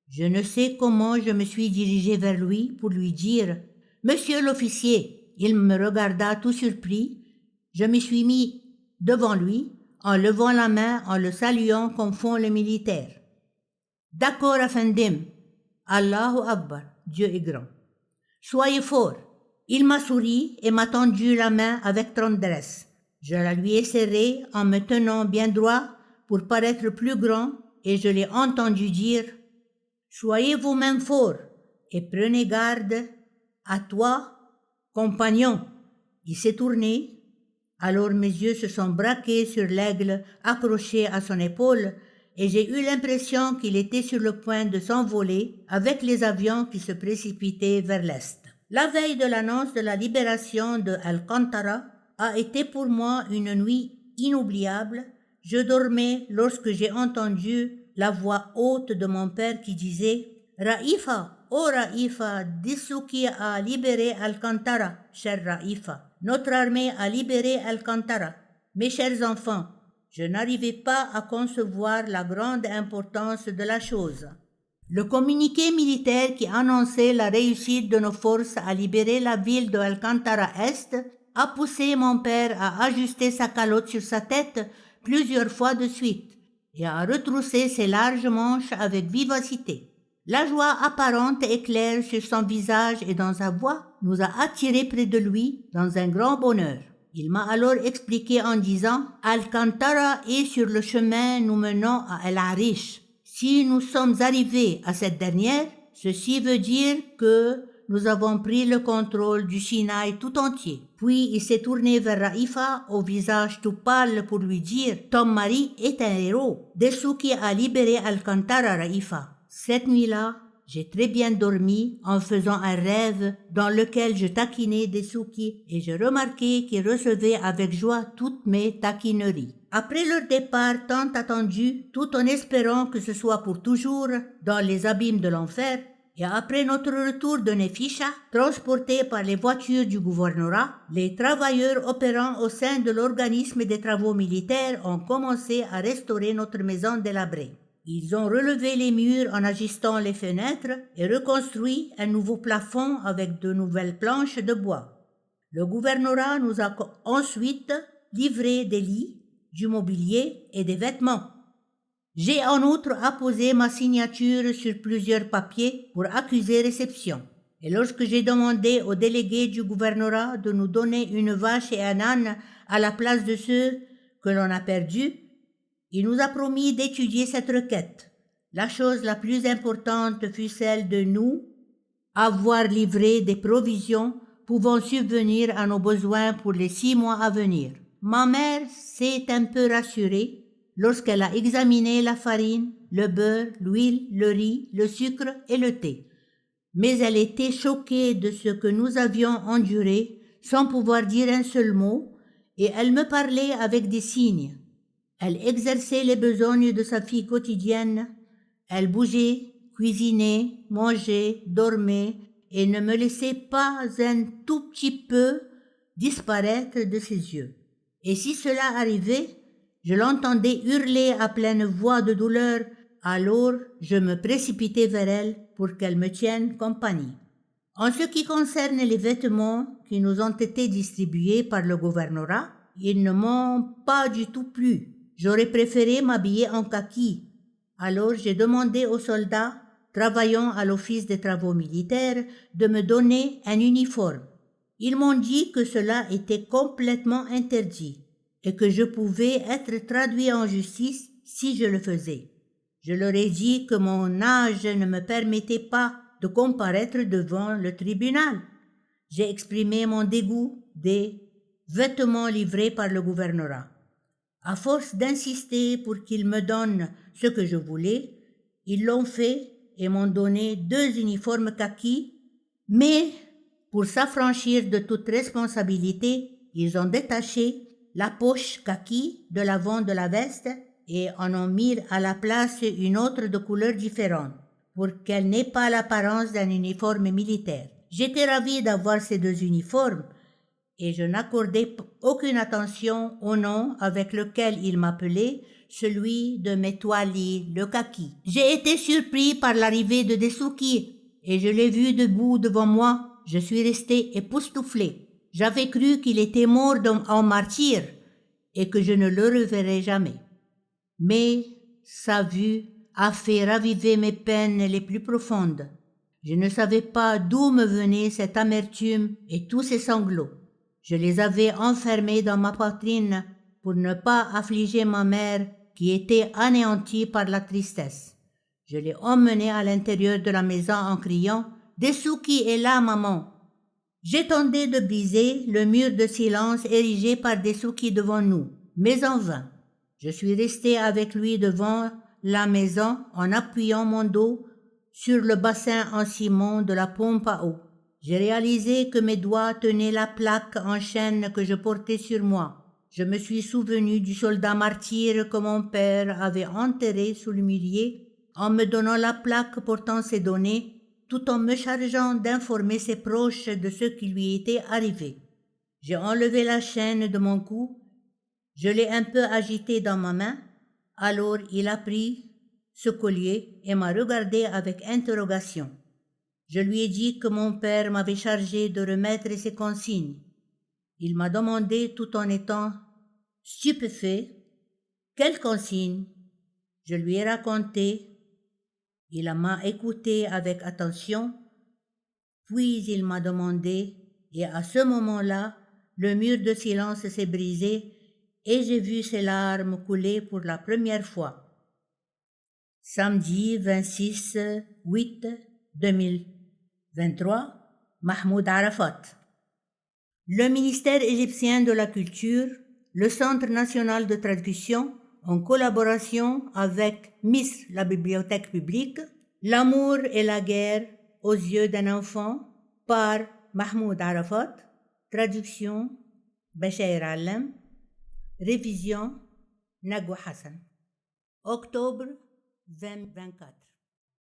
Je ne sais comment je me suis dirigé vers lui pour lui dire « Monsieur l'officier !» Il me regarda tout surpris. Je me suis mis devant lui, en levant la main, en le saluant comme font les militaires. « D'accord, Afendim. Allahu Akbar, Dieu est grand. Soyez fort. » Il m'a souri et m'a tendu la main avec tendresse. Je la lui ai serrée en me tenant bien droit pour paraître plus grand et je l'ai entendu dire « Soyez vous-même fort et prenez garde à toi, compagnon. » Il s'est tourné, alors mes yeux se sont braqués sur l'aigle accroché à son épaule et j'ai eu l'impression qu'il était sur le point de s'envoler avec les avions qui se précipitaient vers l'est. La veille de l'annonce de la libération de Alcantara a été pour moi une nuit inoubliable. Je dormais lorsque j'ai entendu la voix haute de mon père qui disait « Raïfa, oh Raïfa, Dissouki a libéré Alcantara, cher Raïfa. Notre armée a libéré Alcantara. Mes chers enfants, je n'arrivais pas à concevoir la grande importance de la chose. Le communiqué militaire qui annonçait la réussite de nos forces à libérer la ville de Alcantara Est a poussé mon père à ajuster sa calotte sur sa tête plusieurs fois de suite et à retrousser ses larges manches avec vivacité. La joie apparente et claire sur son visage et dans sa voix nous a attirés près de lui dans un grand bonheur. Il m'a alors expliqué en disant « Alcantara est sur le chemin nous menant à El Arish. Si nous sommes arrivés à cette dernière, ceci veut dire que nous avons pris le contrôle du Sinaï tout entier. » Puis il s'est tourné vers Raïfa au visage tout pâle pour lui dire « Ton mari est un héros. Dessouki a libéré Alcantara, Raïfa. » Cette nuit-là, j'ai très bien dormi en faisant un rêve dans lequel je taquinais Dessouki et je remarquai qu'il recevait avec joie toutes mes taquineries. Après leur départ tant attendu, tout en espérant que ce soit pour toujours dans les abîmes de l'enfer, et après notre retour de Nefisha, transportés par les voitures du gouvernorat, les travailleurs opérant au sein de l'organisme des travaux militaires ont commencé à restaurer notre maison délabrée. Ils ont relevé les murs en ajustant les fenêtres et reconstruit un nouveau plafond avec de nouvelles planches de bois. Le gouvernorat nous a ensuite livré des lits, du mobilier et des vêtements. J'ai en outre apposé ma signature sur plusieurs papiers pour accuser réception. Et lorsque j'ai demandé au délégué du gouvernorat de nous donner une vache et un âne à la place de ceux que l'on a perdus, il nous a promis d'étudier cette requête. La chose la plus importante fut celle de nous avoir livré des provisions pouvant subvenir à nos besoins pour les 6 mois à venir. Ma mère s'est un peu rassurée lorsqu'elle a examiné la farine, le beurre, l'huile, le riz, le sucre et le thé. Mais elle était choquée de ce que nous avions enduré sans pouvoir dire un seul mot et elle me parlait avec des signes. Elle exerçait les besognes de sa fille quotidienne. Elle bougeait, cuisinait, mangeait, dormait et ne me laissait pas un tout petit peu disparaître de ses yeux. Et si cela arrivait, je l'entendais hurler à pleine voix de douleur, alors je me précipitais vers elle pour qu'elle me tienne compagnie. En ce qui concerne les vêtements qui nous ont été distribués par le gouvernorat, ils ne m'ont pas du tout plu. J'aurais préféré m'habiller en kaki. Alors j'ai demandé aux soldats travaillant à l'office des travaux militaires de me donner un uniforme. Ils m'ont dit que cela était complètement interdit et que je pouvais être traduit en justice si je le faisais. Je leur ai dit que mon âge ne me permettait pas de comparaître devant le tribunal. J'ai exprimé mon dégoût des vêtements livrés par le gouvernorat. À force d'insister pour qu'ils me donnent ce que je voulais, ils l'ont fait et m'ont donné 2 uniformes kaki, mais pour s'affranchir de toute responsabilité, ils ont détaché la poche kaki de l'avant de la veste et en ont mis à la place une autre de couleur différente, pour qu'elle n'ait pas l'apparence d'un uniforme militaire. J'étais ravi d'avoir ces 2 uniformes, et je n'accordais aucune attention au nom avec lequel il m'appelait, celui de Metwali, le kaki. J'ai été surpris par l'arrivée de Dessouki, et je l'ai vu debout devant moi. Je suis resté époustouflé. J'avais cru qu'il était mort en martyr, et que je ne le reverrais jamais. Mais sa vue a fait raviver mes peines les plus profondes. Je ne savais pas d'où me venait cette amertume et tous ces sanglots. Je les avais enfermés dans ma poitrine pour ne pas affliger ma mère qui était anéantie par la tristesse. Je l'ai emmenée à l'intérieur de la maison en criant « Dessouki est là, maman !» J'étendais de briser le mur de silence érigé par Dessouki devant nous, mais en vain. Je suis resté avec lui devant la maison en appuyant mon dos sur le bassin en ciment de la pompe à eau. J'ai réalisé que mes doigts tenaient la plaque en chêne que je portais sur moi. Je me suis souvenu du soldat martyr que mon père avait enterré sous le mûrier en me donnant la plaque portant ses données, tout en me chargeant d'informer ses proches de ce qui lui était arrivé. J'ai enlevé la chaîne de mon cou, je l'ai un peu agitée dans ma main, alors il a pris ce collier et m'a regardé avec interrogation. Je lui ai dit que mon père m'avait chargé de remettre ses consignes. Il m'a demandé tout en étant stupéfait. Quelles consignes? Je lui ai raconté. Il m'a écouté avec attention, puis il m'a demandé, et à ce moment-là, le mur de silence s'est brisé et j'ai vu ses larmes couler pour la première fois. Samedi 26/8/2023, Mahmoud Arafat. Le ministère égyptien de la Culture, le Centre national de traduction, en collaboration avec Miss la bibliothèque publique, L'amour et la guerre aux yeux d'un enfant par Mahmoud Arafat, traduction Bachair Alem, révision Nagwa Hassan. Octobre 2024.